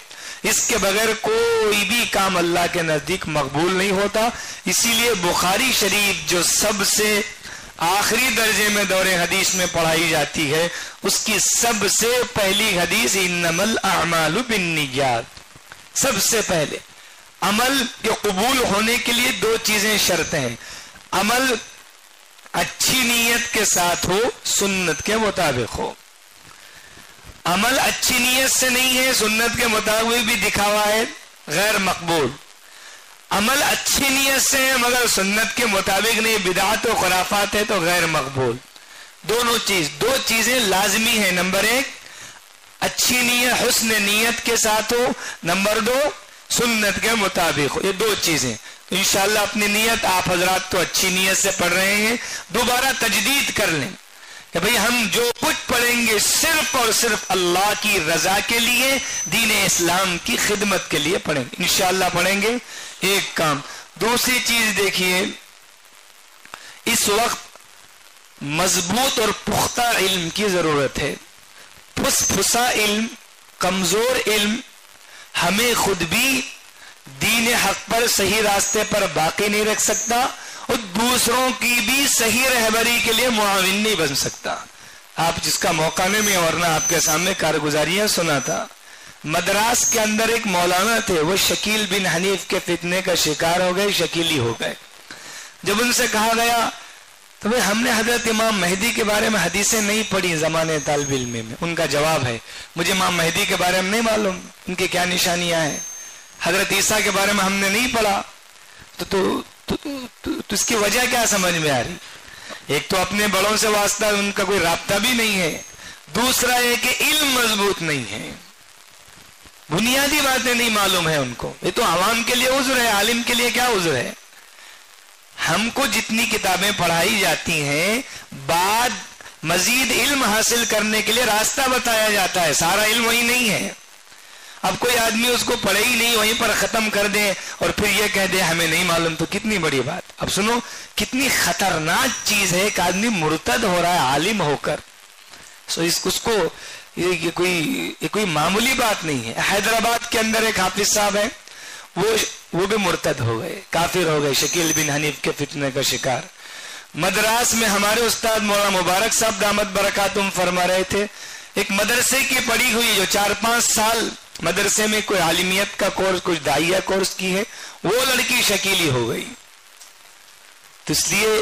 C: اس کے بغیر کوئی بھی کام اللہ کے نزدیک مقبول نہیں ہوتا۔ اسی لیے بخاری شریف جو سب سے آخری درجے میں دور حدیث میں پڑھائی جاتی ہے، اس کی سب سے پہلی حدیث انما الاعمال بالنیات۔ سب سے پہلے عمل کے قبول ہونے کے لیے 2 چیزیں شرط ہیں۔ عمل اچھی نیت کے ساتھ ہو، سنت کے مطابق ہو۔ عمل اچھی نیت سے نہیں ہے، سنت کے مطابق بھی دکھاوا ہے، غیر مقبول۔ عمل اچھی نیت سے ہے مگر سنت کے مطابق نہیں، بدعت و خرافات ہے تو غیر مقبول۔ دو چیزیں لازمی ہیں۔ نمبر 1 اچھی نیت، حسن نیت کے ساتھ ہو۔ نمبر 2 سنت کے مطابق ہو۔ یہ 2 چیزیں تو انشاءاللہ اپنی نیت، آپ حضرات تو اچھی نیت سے پڑھ رہے ہیں، دوبارہ تجدید کر لیں کہ بھئی ہم جو کچھ پڑھیں گے صرف اور صرف اللہ کی رضا کے لیے، دین اسلام کی خدمت کے لیے پڑھیں گے، انشاءاللہ پڑھیں گے۔ ایک کام۔ دوسری چیز دیکھیے، اس وقت مضبوط اور پختہ علم کی ضرورت ہے۔ پھسا علم، کمزور علم ہمیں خود بھی دین حق پر، صحیح راستے پر باقی نہیں رکھ سکتا اور دوسروں کی بھی صحیح رہبری کے لیے معاون نہیں بن سکتا۔ آپ جس کا موقع نہیں، میں ورنہ آپ کے سامنے کارگزاریاں سنا تھا۔ مدراس کے اندر ایک مولانا تھے، وہ شکیل بن حنیف کے فتنے کا شکار ہو گئے، شکیلی ہو گئے۔ جب ان سے کہا گیا تو بھئی ہم نے حضرت امام مہدی کے بارے میں حدیثیں نہیں پڑھی زمانے طالب علم میں، ان کا جواب ہے مجھے امام مہدی کے بارے میں نہیں معلوم ان کی کیا نشانیاں ہیں، حضرت عیسیٰ کے بارے میں ہم نے نہیں پڑھا۔ تو اس کی وجہ کیا سمجھ میں آ رہی؟ ایک تو اپنے بڑوں سے واسطہ، ان کا کوئی رابطہ بھی نہیں ہے، دوسرا ہے کہ علم مضبوط نہیں ہے، بنیادی باتیں نہیں معلوم ہے ان کو۔ یہ تو عوام کے لیے عذر ہے، عالم کے لیے کیا عذر ہے؟ ہم کو جتنی کتابیں پڑھائی جاتی ہیں، بعد مزید علم حاصل کرنے کے لیے راستہ بتایا جاتا ہے، سارا علم وہی نہیں ہے۔ اب کوئی آدمی اس کو پڑھے ہی نہیں، وہیں پر ختم کر دے اور پھر یہ کہہ دے ہمیں نہیں معلوم، تو کتنی بڑی بات۔ اب سنو کتنی خطرناک چیز ہے کہ آدمی مرتد ہو رہا ہے عالم ہو کر، اس کو یہ کوئی معمولی بات نہیں ہے۔ حیدرآباد کے اندر ایک حافظ صاحب ہے، وہ بھی مرتد ہو گئے، کافر ہو گئے، شکیل بن حنیف کے فتنے کا شکار۔ مدراس میں ہمارے استاد مولانا مبارک صاحب دامت برکاتہم فرما رہے تھے، ایک مدرسے کی پڑھی ہوئی جو 4-5 سال مدرسے میں کوئی عالمیت کا کورس، کچھ داعیہ کورس کی ہے، وہ لڑکی شکیلی ہو گئی۔ تو اس لیے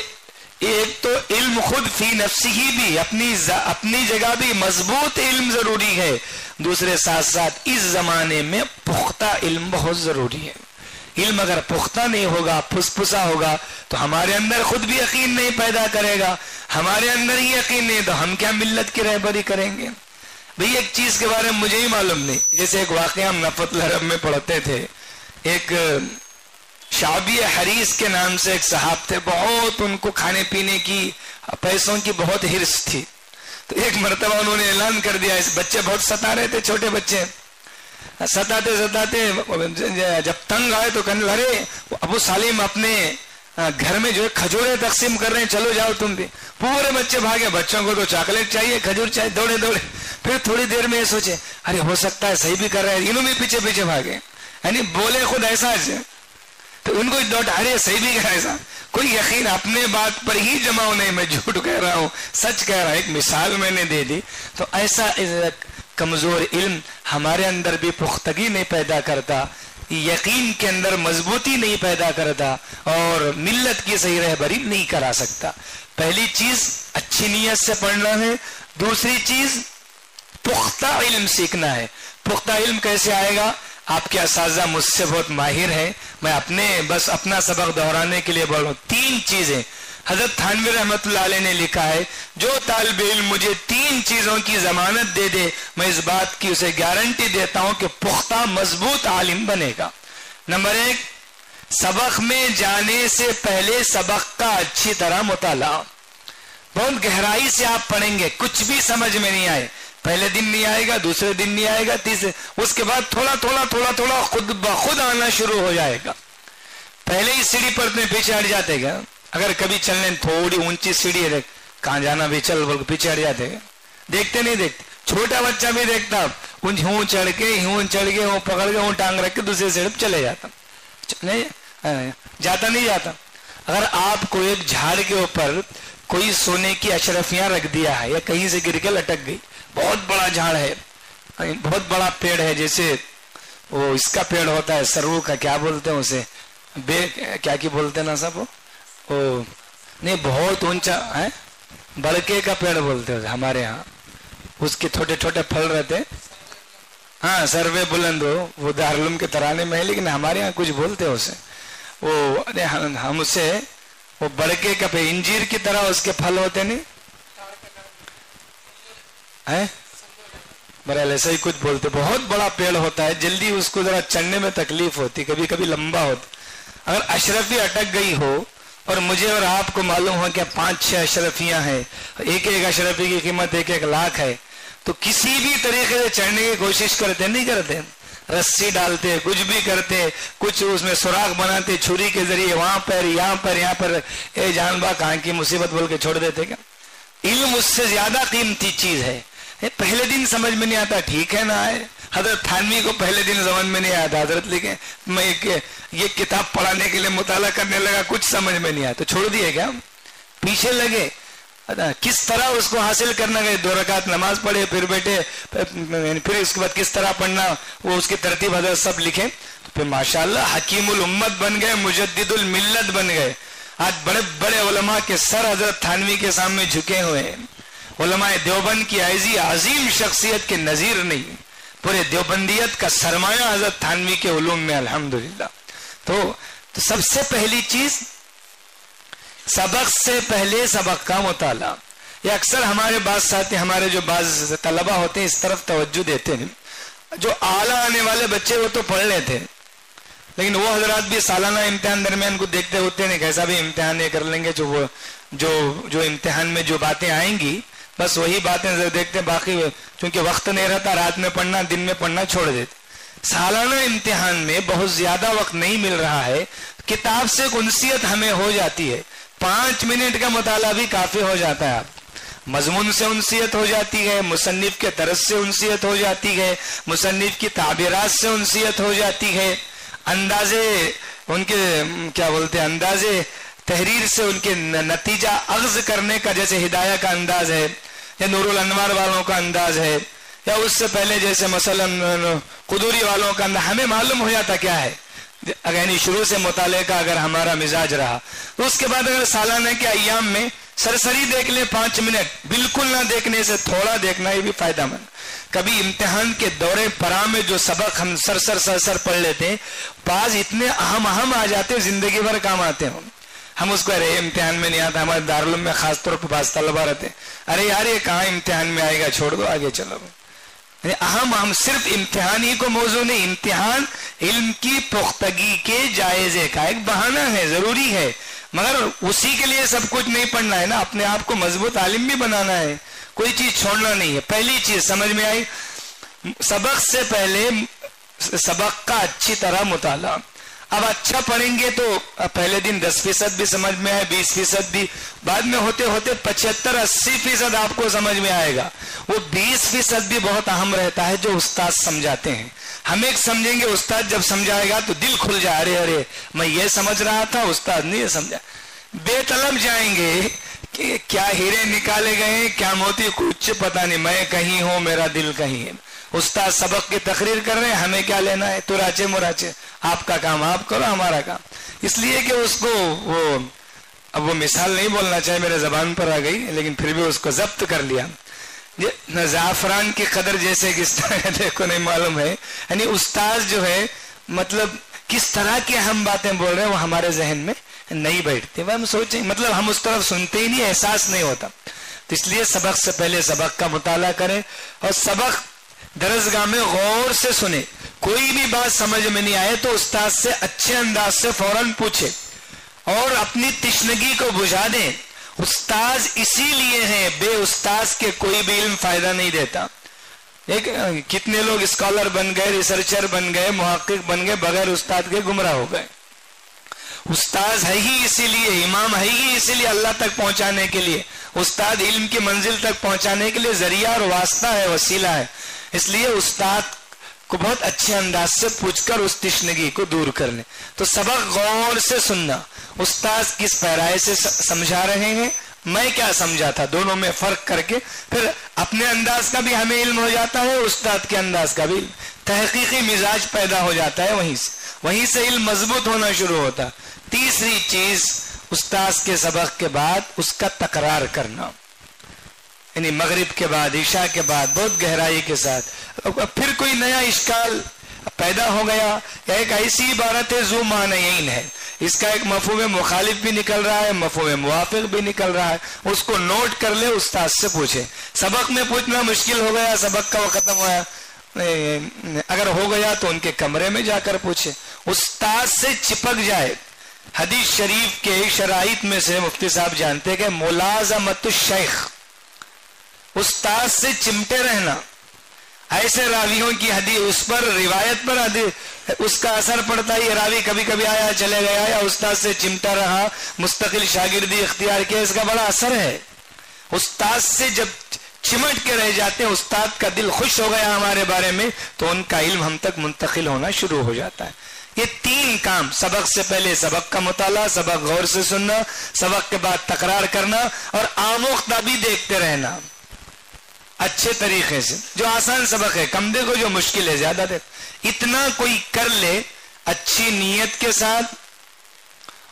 C: ایک تو علم خود فی نفسی ہی بھی اپنی جگہ بھی مضبوط علم ضروری ہے، دوسرے ساتھ ساتھ اس زمانے میں پختہ علم بہت ضروری ہے۔ علم اگر پختہ نہیں ہوگا، پھسا ہوگا تو ہمارے اندر خود بھی یقین نہیں پیدا کرے گا، ہمارے اندر ہی یقین نہیں تو ہم کیا ملت کی رہبری کریں گے؟ بھئی ایک چیز کے بارے میں مجھے ہی معلوم نہیں، جیسے ایک واقعہ ہم نفت الحرم میں پڑھتے تھے، ایک شعبی حریث کے نام سے ایک صحاب تھے، بہت ان کو کھانے پینے کی، پیسوں کی بہت ہرس تھی۔ تو ایک مرتبہ انہوں نے اعلان کر دیا، اس بچے بہت ستا رہے تھے، چھوٹے بچے ستاتے جب تنگ آئے تو کہنے لگے ابو سالم اپنے گھر میں جو ہے کھجوریں تقسیم کر رہے ہیں، چلو جاؤ تم بھی۔ پورے بچے بھاگے، بچوں کو تو چاکلیٹ چاہیے، کھجور چاہیے، دوڑے پھر تھوڑی دیر میں یہ سوچے ارے ہو سکتا ہے صحیح بھی کر رہے ہیں، انہوں بھی پیچھے پیچھے بھاگے، یعنی بولے خود ایسا تو ان کو ڈاؤٹ ارے صحیح بھی کہا، ایسا کوئی یقین اپنے بات پر ہی جماؤ نہیں، میں جھوٹ کہہ رہا ہوں سچ کہہ رہا ہوں، ایک مثال میں نے دے دی۔ تو ایسا کمزور علم ہمارے اندر بھی پختگی نہیں پیدا کرتا، یقین کے اندر مضبوطی نہیں پیدا کرتا اور ملت کی صحیح رہبری نہیں کرا سکتا۔ پہلی چیز اچھی نیت سے پڑھنا ہے، دوسری چیز پختہ علم سیکھنا ہے۔ پختہ علم کیسے آئے گا؟ آپ کے اساتذہ مجھ سے بہت ماہر ہیں، میں بس اپنا سبق دہرانے کے لیے بول رہا ہوں. 3 چیزیں حضرت تھانوی رحمت اللہ علیہ نے لکھا ہے، جو طالب علم مجھے 3 چیزوں کی ضمانت دے دے میں اس بات کی اسے گارنٹی دیتا ہوں کہ پختہ مضبوط عالم بنے گا. نمبر 1، سبق میں جانے سے پہلے سبق کا اچھی طرح مطالعہ. بہت گہرائی سے آپ پڑھیں گے، کچھ بھی سمجھ میں نہیں آئے، پہلے دن نہیں آئے گا، دوسرے دن نہیں آئے گا، تیسرے، اس کے بعد تھوڑا تھوڑا تھوڑا تھوڑا خود بخود آنا شروع ہو جائے گا. پہلے ہی سیڑھی پر اتنے پیچھے ہٹ جاتے گا. اگر کبھی چلنے تھوڑی اونچی سیڑھی ہے، کہاں جانا بھی چل بول کے پیچھے ہٹ جاتے گا. دیکھتے نہیں دیکھتے، چھوٹا بچہ بھی دیکھتا، ہوں چڑھ کے ہوں پکڑ کے ہوں ٹانگ رکھ کے دوسری سیڑھی پہ چلے جاتا. نہیں جاتا. اگر آپ کو ایک جھاڑ کے اوپر کوئی سونے کی اشرفیاں رکھ دیا ہے یا کہیں سے گر کے لٹک گئی، بہت بڑا جھاڑ ہے، بہت بڑا پیڑ ہے، جیسے وہ اس کا پیڑ ہوتا ہے سرو کا، کیا بولتے ہیں اسے، کیا بولتے ہیں نا صاحب، وہ نہیں بہت اونچا ہے، بڑکے کا پیڑ بولتے ہیں ہمارے ہاں، اس کے چھوٹے چھوٹے پھل رہتے، ہاں سروے بلند ہو، وہ دارالعلوم کے ترانے میں ہے، لیکن ہمارے ہاں کچھ بولتے ہیں اسے، وہ ہم اسے وہ بڑکے کا پیڑ، انجیر کی طرح اس کے پھل ہوتے نہیں ہے، برحال ایسا ہی کچھ بولتے. بہت بڑا پیڑ ہوتا ہے، جلدی اس کو ذرا چڑھنے میں تکلیف ہوتی، کبھی کبھی لمبا ہوتا. اگر اشرفی اٹک گئی ہو اور مجھے اور آپ کو معلوم ہو کہ 5-6 اشرفیاں ہیں، ایک اشرفی کی قیمت 1 لاکھ ہے، تو کسی بھی طریقے سے چڑھنے کی کوشش کرتے نہیں کرتے، رسی ڈالتے، کچھ بھی کرتے، کچھ اس میں سوراخ بناتے چھری کے ذریعے، وہاں پر یہاں پر اے جان با کہاں کی مصیبت بول کے چھوڑ دیتے. کیا علم اس سے زیادہ قیمتی چیز ہے. پہلے دن سمجھ میں نہیں آتا، ٹھیک ہے نا. حضرت تھانوی کو پہلے دن سمجھ میں نہیں آتا، حضرت لکھے میں یہ کتاب پڑھانے کے لیے مطالعہ کرنے لگا، کچھ سمجھ میں نہیں آتا، چھوڑ دیے کیا، پیچھے لگے. کس طرح اس کو حاصل کرنا گئے، 2 رکعت نماز پڑھے، پھر بیٹھے، پھر اس کے بعد کس طرح پڑھنا، وہ اس کی ترتیب حضرت سب لکھے. پھر ماشاءاللہ حکیم الامت بن گئے، مجدد الملت بن گئے. آج بڑے بڑے علماء کے سر حضرت تھانوی کے سامنے جھکے ہوئے ہیں. علماء دیوبند کی ایسی عظیم شخصیت کے نظیر نہیں، پورے دیوبندیت کا سرمایہ حضرت تھانوی کے علوم میں الحمدللہ. تو سب سے پہلی چیز، سبق سے پہلے سبق کا مطالعہ. یہ اکثر ہمارے بعض ساتھی، ہمارے جو بعض طلبہ ہوتے ہیں اس طرف توجہ دیتے ہیں. جو اعلیٰ آنے والے بچے وہ تو پڑھ لیتے، لیکن وہ حضرات بھی سالانہ امتحان درمیان کو دیکھتے ہوتے ہیں، کیسا بھی امتحان یہ کر لیں گے، جو امتحان میں جو باتیں آئیں گی بس وہی باتیں دیکھتے، باقی چونکہ وقت نہیں رہتا، رات میں پڑھنا، دن میں پڑھنا چھوڑ دیتے. سالانہ امتحان میں بہت زیادہ وقت نہیں مل رہا ہے، کتاب سے انسیت ہمیں ہو جاتی ہے، 5 منٹ کا مطالعہ بھی کافی ہو جاتا ہے. مضمون سے انسیت ہو جاتی ہے، مصنف کے طرز سے انسیت ہو جاتی ہے، مصنف کی تعبیرات سے انسیت ہو جاتی ہے، اندازے ان کے کیا بولتے ہیں، اندازے تحریر سے ان کے نتیجہ اخذ کرنے کا، جیسے ہدایہ کا انداز ہے یا نور الانوار والوں کا انداز ہے، یا اس سے پہلے جیسے مثلا قدوری والوں کا انداز، ہمیں معلوم ہو جاتا کیا ہے. یعنی شروع سے مطالعے کا اگر ہمارا مزاج رہا تو اس کے بعد اگر سالانہ کے ایام میں سرسری دیکھ لیں 5 منٹ، بالکل نہ دیکھنے سے تھوڑا دیکھنا یہ بھی فائدہ مند. کبھی امتحان کے دورے پرا میں جو سبق ہم سر پڑھ لیتے ہیں، بعض اتنے اہم آ جاتے ہیں، زندگی بھر کام آتے ہیں. ہم اس کو ارے امتحان میں نہیں آتا، ہمارے دارالعلوم میں خاص طور پر بعض طلبہ رہتے ہیں، ارے یار یہ کہاں امتحان میں آئے گا، چھوڑ دو آگے چلو. ہم صرف امتحان ہی کو موضوع نہیں، امتحان علم کی پختگی کے جائزے کا ایک بہانہ ہے، ضروری ہے، مگر اسی کے لیے سب کچھ نہیں پڑھنا ہے نا، اپنے آپ کو مضبوط عالم بھی بنانا ہے، کوئی چیز چھوڑنا نہیں ہے. پہلی چیز سمجھ میں آئی، سبق سے پہلے سبق کا اچھی طرح مطالعہ. اب اچھا پڑھیں گے تو پہلے دن 10% بھی سمجھ میں آئے، 20% بھی، بعد میں ہوتے ہوتے 75-80% آپ کو سمجھ میں آئے گا. وہ 20% بھی بہت اہم رہتا ہے جو استاد سمجھاتے ہیں. ہم ایک سمجھیں گے، استاد جب سمجھائے گا تو دل کھل جائے، ارے میں یہ سمجھ رہا تھا، استاد نے یہ سمجھا. بے طلب جائیں گے کہ کیا ہیرے نکالے گئے، کیا موتی، کچھ پتہ نہیں، میں کہیں ہوں میرا دل کہیں ہے. استاد سبق کی تقریر کر رہے ہیں، ہمیں کیا لینا ہے، تو راچے مراچے، آپ کا کام آپ کرو، ہمارا کام. اس لیے کہ اس کو اب وہ مثال نہیں بولنا چاہے، میرے زبان پر آ گئی، لیکن پھر بھی اس کو ضبط کر لیا زعفران کی قدر جیسے کس طرح دیکھو نہیں معلوم ہے، یعنی استاذ جو ہے مطلب کس طرح کی اہم باتیں بول رہے ہیں وہ ہمارے ذہن میں نہیں بیٹھتی، ہم سوچیں مطلب ہم اس طرف سنتے ہی نہیں، احساس نہیں ہوتا. تو اس لیے سبق سے پہلے سبق کا مطالعہ کریں اور سبق درسگاہ میں غور سے سنیں. کوئی بھی بات سمجھ میں نہیں آئے تو استاد سے اچھے انداز سے فوراً پوچھے اور اپنی تشنگی کو بجھا دیں. استاذ اسی لیے ہیں، بے استاذ کے کوئی بھی علم فائدہ نہیں دیتا. کتنے لوگ اسکالر بن گئے، ریسرچر بن گئے، محقق بن گئے، بغیر استاد کے گمراہ ہو گئے. استاذ ہے ہی اسی لیے، امام ہے ہی اسی لیے اللہ تک پہنچانے کے لیے. استاد علم کی منزل تک پہنچانے کے لیے ذریعہ اور واسطہ ہے، وسیلہ ہے. اس لیے استاد کو بہت اچھے انداز سے پوچھ کر اس تشنگی کو دور کر لیں. تو سبق غور سے سننا، استاد کس پیرائے سے سمجھا رہے ہیں، میں کیا سمجھا تھا، دونوں میں فرق کر کے پھر اپنے انداز کا بھی ہمیں علم ہو جاتا ہے، استاد کے انداز کا بھی تحقیقی مزاج پیدا ہو جاتا ہے. وہیں سے علم مضبوط ہونا شروع ہوتا ہے. تیسری چیز استاد کے سبق کے بعد اس کا تکرار کرنا، یعنی مغرب کے بعد، عشاء کے بعد بہت گہرائی کے ساتھ. پھر کوئی نیا اشکال پیدا ہو گیا یا ایک ایسی عبارت ہے ذو معنیین ہے، اس کا ایک مفہوم مخالف بھی نکل رہا ہے، مفہوم موافق بھی نکل رہا ہے، اس کو نوٹ کر لے، استاد سے پوچھے. سبق میں پوچھنا مشکل ہو گیا، سبق کا وہ ختم ہوا، اگر ہو گیا تو ان کے کمرے میں جا کر پوچھے، استاد سے چپک جائے. حدیث شریف کے شرائط میں سے مفتی صاحب جانتے کہ ملازمت الشیخ، استاد سے چمٹے رہنا. ایسے راویوں کی حدیث اس پر روایت پر اس کا اثر پڑتا ہے. یہ راوی کبھی کبھی آیا چلے گیا یا استاد سے چمٹا رہا، مستقل شاگردی اختیار کیا، اس کا بڑا اثر ہے. استاد سے جب چمٹ کے رہ جاتے ہیں، استاد کا دل خوش ہو گیا ہمارے بارے میں، تو ان کا علم ہم تک منتقل ہونا شروع ہو جاتا ہے. یہ تین کام، سبق سے پہلے سبق کا مطالعہ، سبق غور سے سننا، سبق کے بعد تکرار کرنا اور آموختہ بھی دیکھتے رہنا اچھے طریقے سے. جو آسان سبق ہے کم دیکھو، جو مشکل ہے زیادہ دیکھو. اتنا کوئی کر لے اچھی نیت کے ساتھ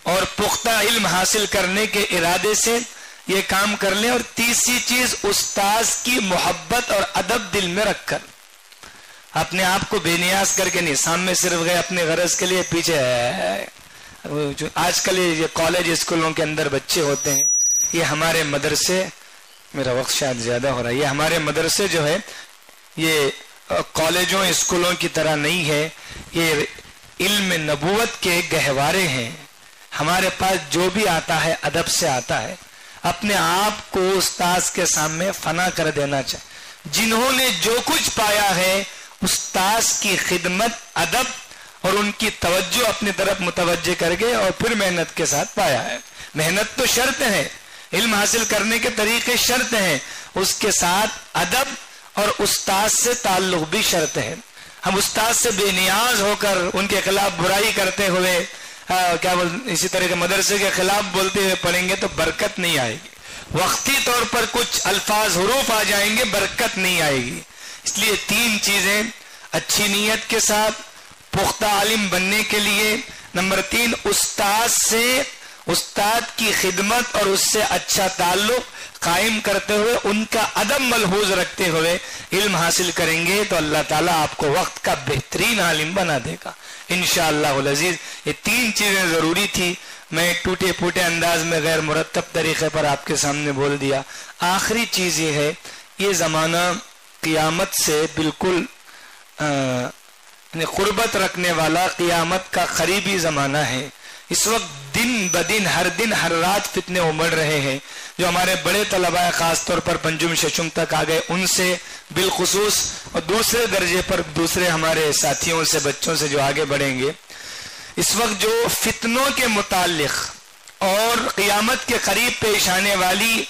C: اور پختہ علم حاصل کرنے کے ارادے سے یہ کام کر لیں. اور تیسری چیز استاذ کی محبت اور ادب دل میں رکھ کر، اپنے آپ کو بے نیاز کر کے نہیں، سامنے صرف گئے اپنے غرض کے لیے، پیچھے جو آج کل یہ کالج اسکولوں کے اندر بچے ہوتے ہیں، یہ ہمارے مدرسے، میرا وقت شاید زیادہ ہو رہا ہے، یہ ہمارے مدرسے جو ہے یہ کالجوں اسکولوں کی طرح نہیں ہے، یہ علم نبوت کے گہوارے ہیں. ہمارے پاس جو بھی آتا ہے ادب سے آتا ہے. اپنے آپ کو استاذ کے سامنے فنا کر دینا چاہیے. جنہوں نے جو کچھ پایا ہے استاذ کی خدمت، ادب اور ان کی توجہ اپنی طرف متوجہ کر کے اور پھر محنت کے ساتھ پایا ہے. محنت تو شرط ہے، علم حاصل کرنے کے طریقے شرط ہیں، اس کے ساتھ ادب اور استاد سے تعلق بھی شرط ہے. ہم استاد سے بے نیاز ہو کر ان کے خلاف برائی کرتے ہوئے اسی طرح کے مدرسے کے خلاف بولتے ہوئے پڑھیں گے تو برکت نہیں آئے گی. وقتی طور پر کچھ الفاظ حروف آ جائیں گے، برکت نہیں آئے گی. اس لیے تین چیزیں اچھی نیت کے ساتھ پختہ عالم بننے کے لیے، نمبر 3 استاد سے، استاد کی خدمت اور اس سے اچھا تعلق قائم کرتے ہوئے ان کا ادب ملحوظ رکھتے ہوئے علم حاصل کریں گے تو اللہ تعالیٰ آپ کو وقت کا بہترین عالم بنا دے گا انشاءاللہ العزیز. یہ تین چیزیں ضروری تھی، میں ٹوٹے پھوٹے انداز میں غیر مرتب طریقے پر آپ کے سامنے بول دیا. آخری چیز یہ ہے، یہ زمانہ قیامت سے بالکل قربت رکھنے والا، قیامت کا قریبی زمانہ ہے. اس وقت دن بدن ہر رات فتنے امڑ رہے ہیں. جو ہمارے بڑے طلباء خاص طور پر پنجم ششم تک آ گئے، ان سے بالخصوص، اور دوسرے درجے پر دوسرے ہمارے ساتھیوں سے، بچوں سے جو آگے بڑھیں گے، اس وقت جو فتنوں کے متعلق اور قیامت کے قریب پیش آنے والی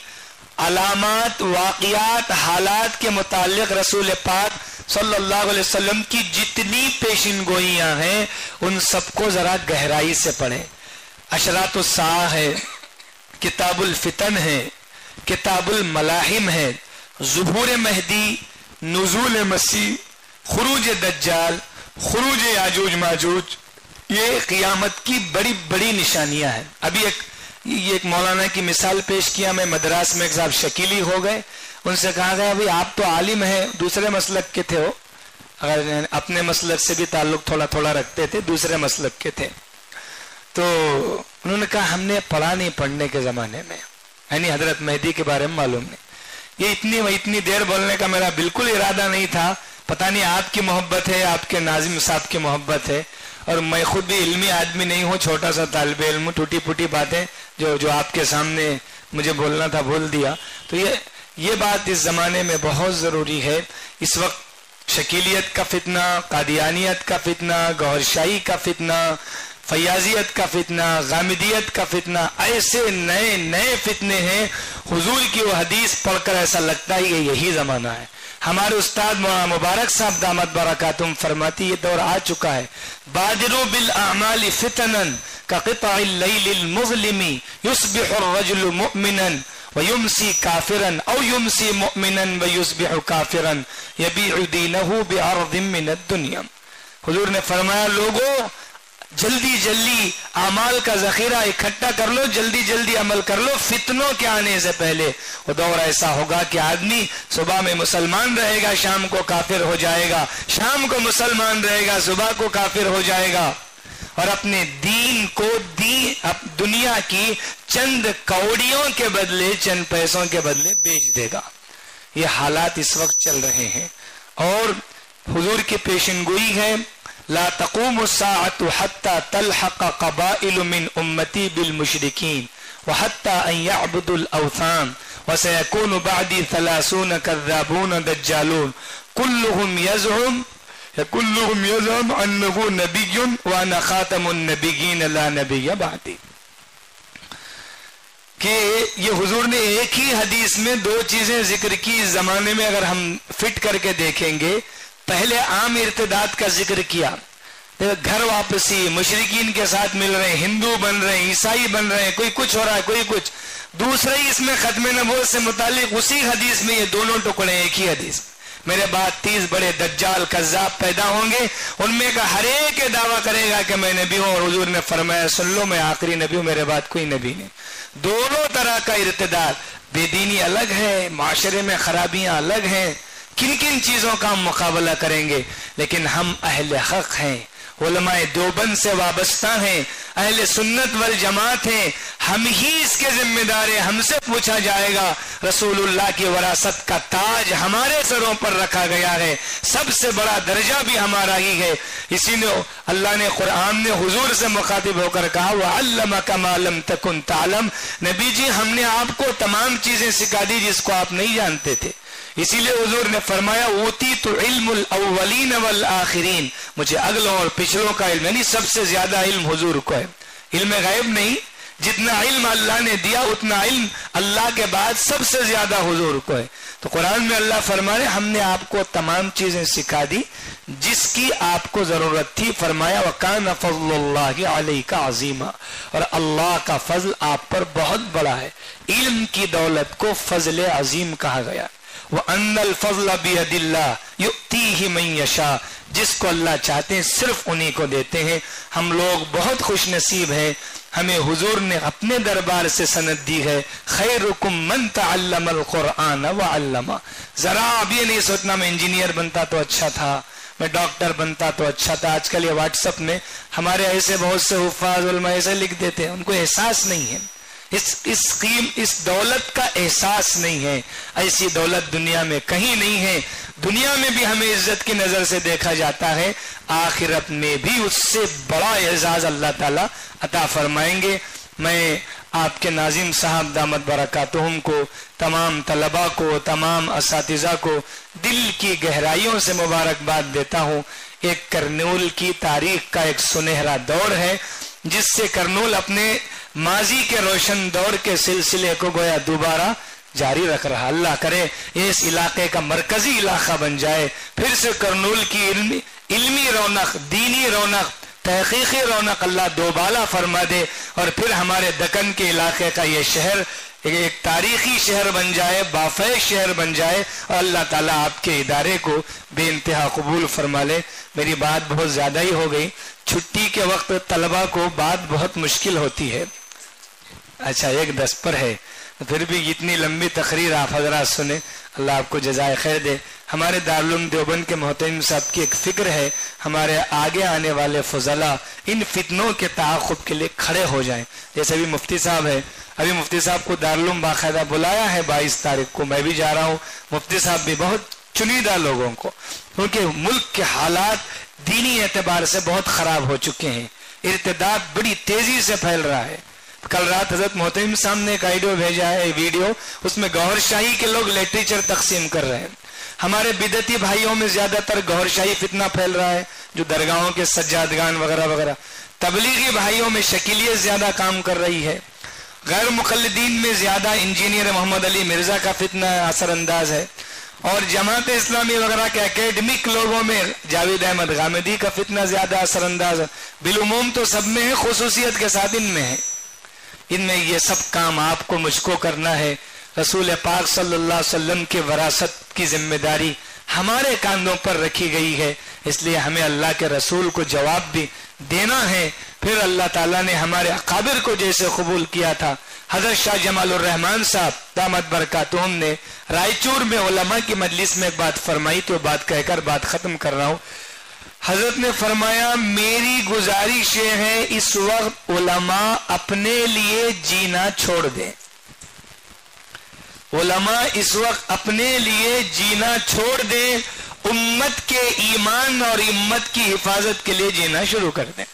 C: علامات، واقعات، حالات کے متعلق رسول پاک صلی اللہ علیہ وسلم کی جتنی پیشن گوئیاں ہیں ان سب کو ذرا گہرائی سے پڑھیں. اشراط الساعہ ہے، کتاب الفتن ہے، کتاب الملاحم ہے، ظہور مہدی، نزول مسیح، خروج دجال، خروج یاجوج ماجوج، یہ قیامت کی بڑی بڑی نشانیاں ہیں. ابھی ایک مولانا کی مثال پیش کیا، میں مدراس میں ایک صاحب شکیلی ہو گئے، ان سے کہا گیا بھئی آپ تو عالم ہیں, دوسرے مسلک کے تھے, ہو اگر اپنے مسلک سے بھی تعلق تھوڑا تھوڑا رکھتے تھے, دوسرے مسلک کے تھے. تو انہوں نے کہا ہم نے پڑھا نہیں پڑھنے کے زمانے میں, یعنی حضرت مہدی کے بارے میں معلوم نہیں. یہ اتنی دیر بولنے کا میرا بالکل ارادہ نہیں تھا, پتہ نہیں آپ کی محبت ہے, آپ کے ناظم صاحب کی محبت ہے, اور میں خود بھی علمی آدمی نہیں ہوں, چھوٹا سا طالب علم, ٹوٹی پھوٹی باتیں جو آپ کے سامنے مجھے بولنا تھا بول دیا. تو یہ بات اس زمانے میں بہت ضروری ہے. اس وقت شکیلیت کا فتنہ, قادیانیت کا فتنہ, گوہر شاہی کا فتنہ, فیاضیت کا فتنہ, غامدیت کا فتنہ, ایسے نئے نئے فتنے ہیں. حضور کی وہ حدیث پڑھ کر ایسا لگتا ہے کہ یہی زمانہ ہے. ہمارے استاد مولانا مبارک صاحب دامت برکاتہم فرماتی یہ دور آ چکا ہے. بادروا بالاعمال فتنا كقطع الليل المظلم يصبح الرجل مؤمنا ويمسي كافرا او يمسي مؤمنا ويصبح كافرا يبيع دينه بعرض من الدنيا. حضور نے فرمایا لوگوں جلدی جلدی اعمال کا ذخیرہ اکٹھا کر لو, جلدی جلدی عمل کر لو فتنوں کے آنے سے پہلے. وہ دور ایسا ہوگا کہ آدمی صبح میں مسلمان رہے گا, شام کو کافر ہو جائے گا, شام کو مسلمان رہے گا, صبح کو کافر ہو جائے گا, اور اپنے دین کو دنیا کی چند کوڑیوں کے بدلے, چند پیسوں کے بدلے بیچ دے گا. یہ حالات اس وقت چل رہے ہیں. اور حضور کی پیشن گوئی ہے لا تقوم الساعة حتى تلحق قبائل من امتی بالمشرکین وحتى ان يعبدوا الاوثان وسيكون بعدي 30 كذابون دجالون كلهم يزعم انه نبي وانا خاتم النبيين لا نبي بعدي. کہ یہ حضور نے ایک ہی حدیث میں دو چیزیں ذکر کی اس زمانے میں. اگر ہم فٹ کر کے دیکھیں گے, پہلے عام ارتداد کا ذکر کیا, گھر واپسی, مشرکین کے ساتھ مل رہے ہیں, ہندو بن رہے ہیں, عیسائی بن رہے ہیں, کوئی کچھ ہو رہا ہے, کوئی کچھ. دوسرا ہی اس میں ختم نبوت سے متعلق اسی حدیث میں یہ دونوں ٹکڑے ایک ہی حدیث. میرے بعد 30 بڑے دجال کذاب پیدا ہوں گے, ان میں کا ہر ایک دعویٰ کرے گا کہ میں نبی ہوں, اور حضور نے فرمایا سن لو میں آخری نبی ہوں, میرے بعد کوئی نبی نہیں. دونوں طرح کا ارتداد, بے دینی الگ ہے, معاشرے میں خرابیاں الگ ہیں, کن کن چیزوں کا ہم مقابلہ کریں گے. لیکن ہم اہل حق ہیں, علماء دیوبند سے وابستہ ہیں, اہل سنت والجماعت ہیں, ہم ہی اس کے ذمہ دار ہیں. ہم سے پوچھا جائے گا, رسول اللہ کی وراثت کا تاج ہمارے سروں پر رکھا گیا ہے, سب سے بڑا درجہ بھی ہمارا ہی ہے. اسی نے اللہ نے قرآن نے حضور سے مخاطب ہو کر کہا وَعَلَّمَكَ مَا لَمْ تَكُنْ تَعْلَمْ. نبی جی ہم نے آپ کو تمام چیزیں سکھا دی جس کو آپ نہیں جانتے تھے. اسی لیے حضور نے فرمایا اوتیت علم الاولین والآخرین, مجھے اگلوں اور پچھلوں کا علم, یعنی سب سے زیادہ علم حضور کو ہے. علم غیب نہیں, جتنا علم اللہ نے دیا اتنا علم اللہ کے بعد سب سے زیادہ حضور کو ہے. تو قرآن میں اللہ فرمائے ہم نے آپ کو تمام چیزیں سکھا دی جس کی آپ کو ضرورت تھی. فرمایا وَكَانَ فَضْلُ اللَّهِ عَلَيْكَ عَظِيمًا, اور اللہ کا فضل آپ پر بہت بڑا ہے. علم کی دولت کو فضل عظیم کہا گیا. وَأَنَّ الْفَضْلَ بِيَدِ اللَّهِ يُؤْتِيهِ مَن يَشَاءُ, جس کو اللہ چاہتے ہیں صرف انہی کو دیتے ہیں. ہم لوگ بہت خوش نصیب ہیں, ہمیں حضور نے اپنے دربار سے سند دی ہے خیرکم من تعلم القرآن وعلمہ. ذرا اب یہ نہیں سوچنا میں انجینئر بنتا تو اچھا تھا, میں ڈاکٹر بنتا تو اچھا تھا. آج کل یہ واٹس ایپ میں ہمارے ایسے بہت سے حفاظ علماء ایسے لکھ دیتے ہیں, ان کو احساس نہیں ہے, اس دولت کا احساس نہیں ہے. ایسی دولت دنیا میں کہیں نہیں ہے. دنیا میں بھی ہمیں عزت کی نظر سے دیکھا جاتا ہے, آخرت میں بھی اس سے بڑا اعزاز اللہ تعالیٰ عطا فرمائیں گے. میں آپ کے ناظم صاحب دامت برکاتہم کو, تمام طلباء کو, تمام اساتذہ کو دل کی گہرائیوں سے مبارکباد دیتا ہوں. ایک کرنول کی تاریخ کا ایک سنہرا دور ہے جس سے کرنول اپنے ماضی کے روشن دور کے سلسلے کو گویا دوبارہ جاری رکھ رہا. اللہ کرے اس علاقے کا مرکزی علاقہ بن جائے, پھر سے کرنول کی علمی رونق, دینی رونق, تحقیقی رونق اللہ دوبالا فرما دے, اور پھر ہمارے دکن کے علاقے کا یہ شہر ایک تاریخی شہر بن جائے, بافیض شہر بن جائے, اور اللہ تعالیٰ آپ کے ادارے کو بے انتہا قبول فرما لے. میری بات بہت زیادہ ہی ہو گئی. چھٹی کے وقت طلباء کو بات بہت مشکل ہوتی ہے. اچھا 1:10 پر ہے, پھر بھی اتنی لمبی تقریر آپ حضرات سنیں. اللہ آپ کو جزائے خیر دے. ہمارے دارالعلوم دیوبند کے محترم صاحب کی ایک فکر ہے ہمارے آگے آنے والے فضلاء ان فتنوں کے تعاقب کے لیے کھڑے ہو جائیں. جیسے ابھی مفتی صاحب ہے, ابھی مفتی صاحب کو دارالعلوم باقاعدہ بلایا ہے 22 تاریخ کو, میں بھی جا رہا ہوں, مفتی صاحب بھی, بہت چنیدہ لوگوں کو, کیونکہ ملک کے حالات دینی اعتبار سے بہت خراب ہو چکے ہیں, ارتداد بڑی تیزی سے پھیل رہا ہے. کل رات حضرت محترم صاحب نے ایک آئیڈیو بھیجا ہے, ویڈیو, اس میں گوہر شاہی کے لوگ لٹریچر تقسیم کر رہے ہیں. ہمارے بدعتی بھائیوں میں زیادہ تر گوہر شاہی فتنہ پھیل رہا ہے, جو درگاہوں کے سجادگان وغیرہ وغیرہ. تبلیغی بھائیوں میں شکیلیت زیادہ کام کر رہی ہے. غیر مقلدین میں زیادہ انجینئر محمد علی مرزا کا فتنہ اثر انداز ہے, اور جماعت اسلامی وغیرہ کے اکیڈمک لوگوں میں جاوید احمد غامدی کا فتنہ زیادہ اثر انداز ہے. بالعموم تو سب میں ہے, خصوصیت کے ساتھ ان میں ہے. ان میں یہ سب کام آپ کو مجھ کو کرنا ہے. رسول پاک صلی اللہ علیہ وسلم کی وراثت کی ذمہ داری ہمارے کاندھوں پر رکھی گئی ہے, اس لیے ہمیں اللہ کے رسول کو جواب بھی دینا ہے. پھر اللہ تعالیٰ نے ہمارے اکابر کو جیسے قبول کیا تھا, حضرت شاہ جمال الرحمن صاحب دامت برکاتہم نے رائچور میں علماء کی مجلس میں ایک بات فرمائی, تو بات کہہ کر بات ختم کر رہا ہوں. حضرت نے فرمایا میری گزارش یہ ہے اس وقت علماء اپنے لیے جینا چھوڑ دیں. علماء اس وقت اپنے لیے جینا چھوڑ دیں, امت کے ایمان اور امت کی حفاظت کے لیے جینا شروع کر دیں.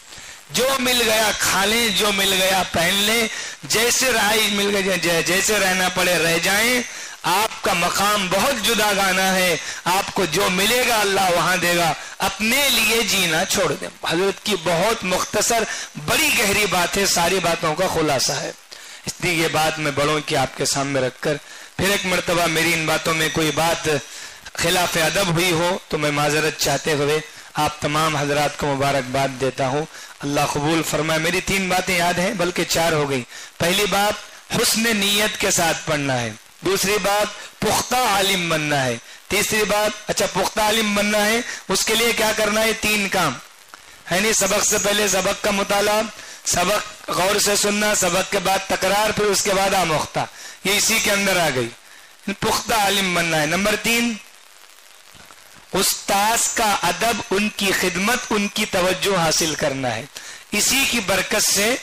C: جو مل گیا کھا لیں, جو مل گیا پہن لیں, جیسے رہائش مل گئی جیسے رہنا پڑے رہ جائیں. آپ کا مقام بہت جدا گانا ہے, آپ کو جو ملے گا اللہ وہاں دے گا. اپنے لیے جینا چھوڑ دیں. حضرت کی بہت مختصر بڑی گہری بات ہے, ساری باتوں کا خلاصہ ہے. اس لیے یہ بات میں بڑوں کی آپ کے سامنے رکھ کر پھر ایک مرتبہ میری ان باتوں میں کوئی بات خلاف ادب ہوئی ہو تو میں معذرت چاہتے ہوئے آپ تمام حضرات کو مبارکباد دیتا ہوں. اللہ قبول فرمائے. میری 3 باتیں یاد ہیں, بلکہ 4 ہو گئی. پہلی بات حسن نیت کے ساتھ پڑھنا ہے. دوسری بات پختہ عالم بننا ہے. تیسری بات پختہ عالم بننا ہے, اس کے لیے کیا کرنا ہے؟ 3 کام ہے نہیں. سبق سے پہلے سبق کا مطالعہ, سبق غور سے سننا, سبق کے بعد تکرار, پھر اس کے بعد آموختہ. یہ اسی کے اندر آ گئی. پختہ عالم بننا ہے. نمبر 3 استاذ کا ادب, ان کی خدمت, ان کی توجہ حاصل کرنا ہے. اسی کی برکت سے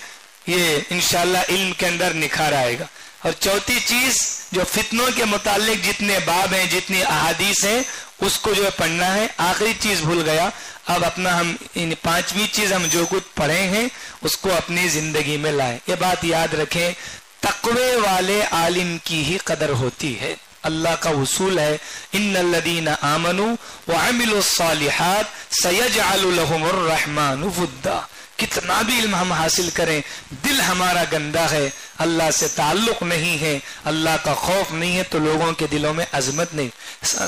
C: یہ انشاءاللہ علم کے اندر نکھار آئے گا. اور چوتھی چیز جو فتنوں کے متعلق جتنے باب ہیں, جتنی احادیث ہیں, اس کو جو پڑھنا ہے. آخری چیز بھول گیا, اب اپنا ہم 5ویں چیز ہم جو کچھ پڑھے ہیں اس کو اپنی زندگی میں لائیں. یہ بات یاد رکھیں, تقوی والے عالم کی ہی قدر ہوتی ہے. اللہ کا اصول ہے ان الذین آمنوا وعملوا الصالحات سیجعل لهم الرحمن ودا. کتنا بھی علم ہم حاصل کریں, دل ہمارا گندا ہے, اللہ سے تعلق نہیں ہے, اللہ کا خوف نہیں ہے, تو لوگوں کے دلوں میں عظمت نہیں.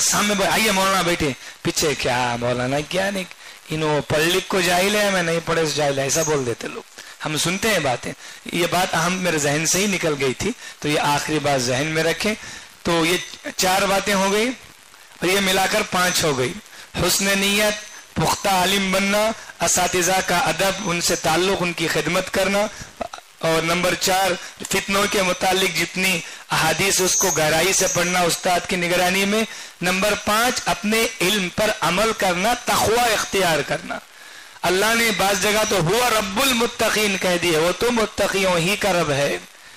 C: سامنے آئیے مولانا بیٹھے, پیچھے کیا مولانا کیا نہیں, انہوں پڑھ لکھ کو جاہل ہے, میں نہیں پڑھے جاہل ہے, ایسا بول دیتے لوگ. ہم سنتے ہیں باتیں. یہ بات اہم میرے ذہن سے ہی نکل گئی تھی, تو یہ آخری بات ذہن میں رکھیں. تو یہ 4 باتیں ہو گئی, اور یہ ملا کر 5 ہو گئی. حسن نیت, پختہ عالم بننا, اساتذہ کا ادب, ان سے تعلق, ان کی خدمت کرنا, اور نمبر 4 فتنوں کے متعلق جتنی احادیث اس کو گہرائی سے پڑھنا استاد کی نگرانی میں. نمبر 5 اپنے علم پر عمل کرنا, تقوی اختیار کرنا. اللہ نے بعض جگہ تو ہوا رب المتقین کہہ دیا, وہ تو متقیوں ہی کا رب ہے,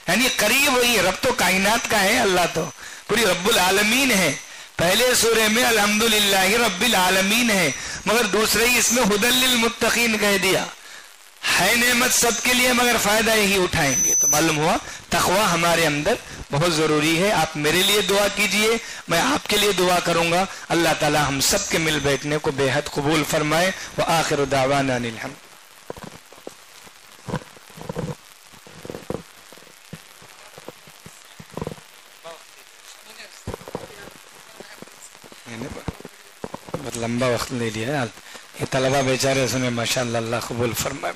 C: یعنی قریب وہی. رب تو کائنات کا ہے, اللہ تو پوری رب العالمین ہے. پہلے سورے میں الحمدللہ رب العالمین ہے, مگر دوسرے ہی اس میں ہدی للمتقین کہہ دیا. ہے نعمت سب کے لیے, مگر فائدہ یہی اٹھائیں گے. تو معلوم ہوا تقوی ہمارے اندر بہت ضروری ہے. آپ میرے لیے دعا کیجئے, میں آپ کے لیے دعا کروں گا. اللہ تعالی ہم سب کے مل بیٹھنے کو بے حد قبول فرمائے. وآخر دعوانا ان الحمد. بہت لمبا وقت لے لیا, یہ طلبہ بیچارے سنے, ماشاءاللہ اللہ قبول فرمائے.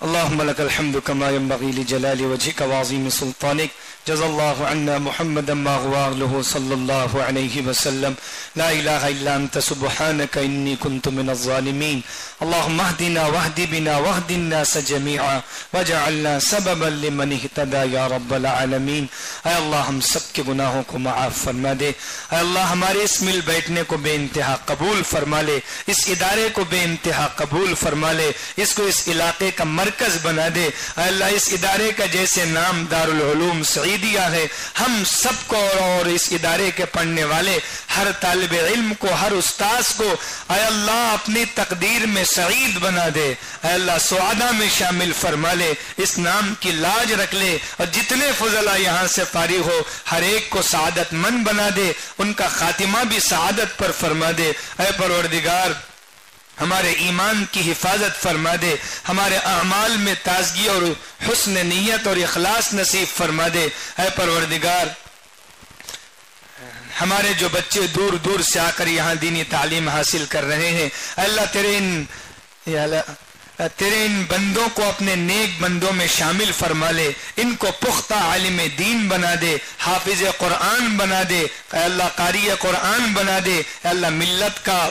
C: اللهم لك الحمد كما ينبغي لجلال وجهك وعظيم سلطانك. جزا الله عنا محمدا ما هو له صلى الله عليه وسلم. لا إله إلا أنت سبحانك إني كنت من الظالمين. اللهم اهدنا واهد بنا واهد الناس جميعا وجعلنا سببا لمن اهتدى يا رب العالمين. اے اللہ ہم سب کے گناہوں کو معاف فرما دے. اے اللہ ہمارے اس مل بیٹھنے کو بے انتہا قبول فرما لے. اس ادارے کو بے انتہا قبول فرما لے. اس کو اس علاقے کا مرکز بنا دے. اے اللہ اس ادارے کا جیسے نام دارالعلوم سعیدیہ ہے، ہم سب کو اور اس ادارے کے پڑھنے والے ہر طالب علم کو، ہر استاذ کو اے اللہ اپنی تقدیر میں سعید بنا دے. اے اللہ سعادہ میں شامل فرما لے. اس نام کی لاج رکھ لے اور جتنے فضلہ یہاں سے فارغ ہو ہر ایک کو سعادت مند بنا دے. ان کا خاتمہ بھی سعادت پر فرما دے. اے پروردگار ہمارے ایمان کی حفاظت فرما دے. ہمارے اعمال میں تازگی اور حسن نیت اور اخلاص نصیب فرما دے. اے پروردگار ہمارے جو بچے دور دور سے آ کر یہاں دینی تعلیم حاصل کر رہے ہیں، اے اللہ تیرے ان بندوں کو اپنے نیک بندوں میں شامل فرما لے. ان کو پختہ عالم دین بنا دے، حافظ قرآن بنا دے. اے اللہ قاری قرآن بنا دے. اے اللہ ملت کا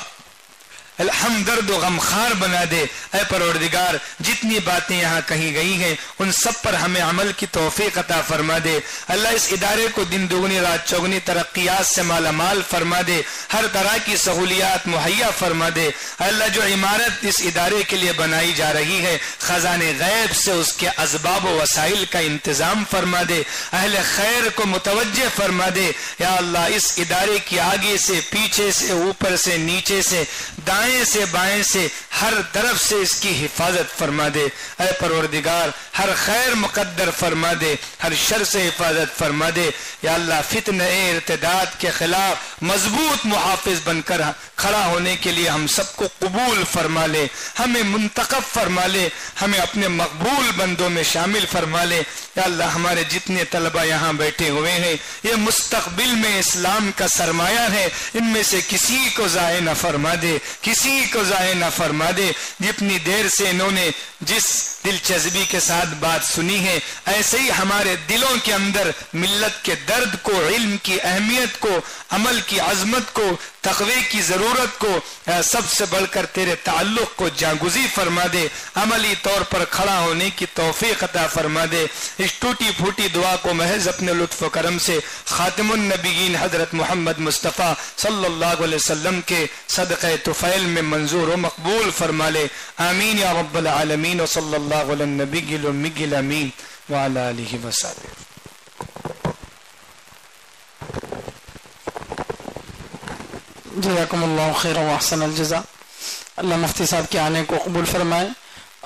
C: ہمدرد و غمخوار بنا دے. اے پروردگار جتنی باتیں یہاں کہی گئی ہیں ان سب پر ہمیں عمل کی توفیق عطا فرما دے. اللہ اس ادارے کو دن دگنی رات چوگنی ترقیات سے مالا مال فرما دے. ہر طرح کی سہولیات مہیا فرما دے. اللہ جو عمارت اس ادارے کے لیے بنائی جا رہی ہے خزانے غیب سے اس کے اسباب و وسائل کا انتظام فرما دے. اہل خیر کو متوجہ فرما دے. یا اللہ اس ادارے کی آگے سے پیچھے سے اوپر سے نیچے سے دائیں سے بائیں سے ہر طرف سے اس کی حفاظت فرما دے. اے پروردگار ہر خیر مقدر فرما دے، ہر شر سے حفاظت فرما دے. یا اللہ فتنہ ارتداد کے خلاف مضبوط محافظ بن کر کھڑا ہونے کے لیے ہم سب کو قبول فرما لے. ہمیں منتخب فرما لے. ہمیں اپنے مقبول بندوں میں شامل فرما لے. یا اللہ ہمارے جتنے طلبہ یہاں بیٹھے ہوئے ہیں یہ مستقبل میں اسلام کا سرمایہ ہے. ان میں سے کسی کو ضائع نہ فرما دے، کسی کو ضائع نہ فرما دے. جتنی دیر سے انہوں نے جس دلچسپی کے ساتھ بات سنی ہے ایسے ہی ہمارے دلوں کے اندر ملت کے درد کو، علم کی اہمیت کو، عمل کی عظمت کو، تقوی کی ضرورت کو، سب سے بڑھ کر تیرے تعلق کو جاگزی فرما دے. عملی طور پر کھڑا ہونے کی توفیق عطا فرما دے. اس ٹوٹی پھوٹی دعا کو محض اپنے لطف و کرم سے خاتم النبیین حضرت محمد مصطفیٰ صلی اللہ علیہ وسلم کے صدقہ طفیل میں منظور و مقبول فرما لے. آمین یا رب العالمین. وصلی اللہ علی النبی الأمی الامین وعلی آلہ وصحبہ.
D: جزاکم اللہ خیر و احسن الجزا. اللہ مفتی صاحب کے آنے کو قبول فرمائے.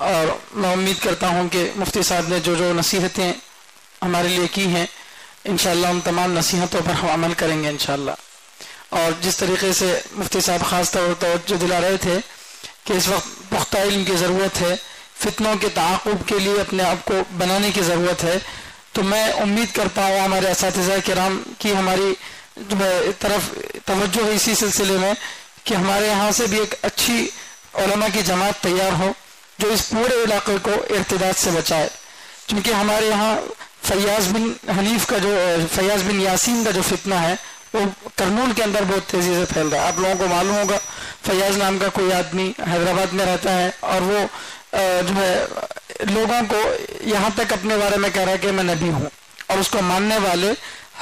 D: اور میں امید کرتا ہوں کہ مفتی صاحب نے جو جو نصیحتیں ہمارے لیے کی ہیں انشاءاللہ ان تمام نصیحتوں پر ہم عمل کریں گے انشاءاللہ. اور جس طریقے سے مفتی صاحب خاص طور پر توجہ دلا رہے تھے کہ اس وقت پختہ علم کی ضرورت ہے، فتنوں کے تعاقب کے لیے اپنے آپ کو بنانے کی ضرورت ہے، تو میں امید کرتا ہوں ہمارے اساتذہ کرام کی ہماری جو ہے طرف توجہ ہے اسی سلسلے میں کہ ہمارے یہاں سے بھی ایک اچھی علماء کی جماعت تیار ہو جو اس پورے علاقے کو ارتداد سے بچائے. چونکہ ہمارے یہاں فیاض بن یاسین کا جو فتنہ ہے وہ کرنول کے اندر بہت تیزی سے پھیل رہا ہے. آپ لوگوں کو معلوم ہوگا فیاض نام کا کوئی آدمی حیدرآباد میں رہتا ہے اور وہ جو ہے لوگوں کو یہاں تک اپنے بارے میں کہہ رہا ہے کہ میں نبی ہوں، اور اس کو ماننے والے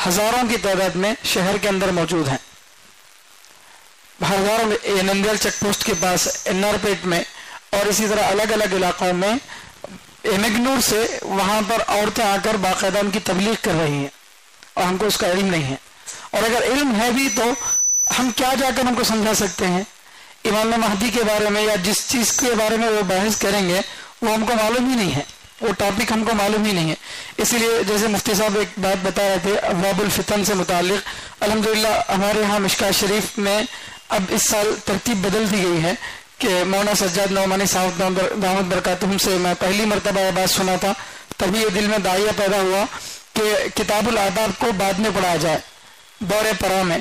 D: ہزاروں کی تعداد میں شہر کے اندر موجود ہیں. ہزاروں نندیال چیک پوسٹ کے پاس، این آر پیٹ میں، اور اسی طرح الگ الگ علاقوں میں ایمگنور سے وہاں پر عورتیں آ کر باقاعدہ ان کی تبلیغ کر رہی ہیں اور ہم کو اس کا علم نہیں ہے. اور اگر علم ہے بھی تو ہم کیا جا کر ان کو سمجھا سکتے ہیں؟ امام مہدی کے بارے میں یا جس چیز کے بارے میں وہ بحث کریں گے وہ ہم کو معلوم ہی نہیں ہے، وہ ٹاپک ہم کو معلوم ہی نہیں ہے. اسی لیے جیسے مفتی صاحب ایک بات بتا رہے تھے ابواب الفتن سے متعلق، الحمدللہ ہمارے ہاں مشکات شریف میں اب اس سال ترتیب بدل دی گئی ہے کہ مولانا سجاد نعمانی صاحب دامت برکاتہم سے میں پہلی مرتبہ یہ بات سنا تھا، تبھی یہ دل میں داعیہ پیدا ہوا کہ کتاب الآداب کو بعد میں پڑھایا جائے دور پرا میں.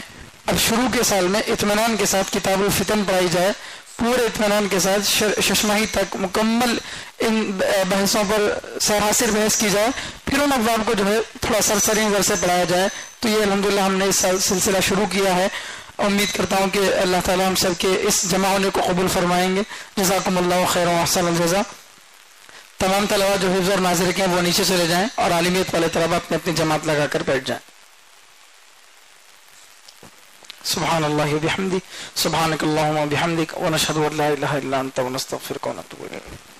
D: اب شروع کے سال میں اطمینان کے ساتھ کتاب الفتن پڑھائی جائے. پورے اطمینان کے ساتھ ششماہی تک مکمل ان بحثوں پر سراسر بحث کی جائے، پھر ان ابواب کو جو ہے تھوڑا سرسری نظر سے پڑھایا جائے. تو یہ الحمدللہ ہم نے اس سلسلہ شروع کیا ہے. امید کرتا ہوں کہ اللہ تعالیٰ ہم سب کے اس جمع ہونے کو قبول فرمائیں گے. جزاکم اللہ خیر و احسن الجزا. تمام طلباء جو حفظ اور ناظر کے ہیں وہ نیچے چلے جائیں اور عالمیت والے طلباء اپنی اپنی جماعت لگا کر بیٹھ جائیں. سبحان اللہ و بحمدہ، سبحانک اللہم و بحمدک، ونشہد ان لا الہ الا انت ونستغفرک ونتوب الیک.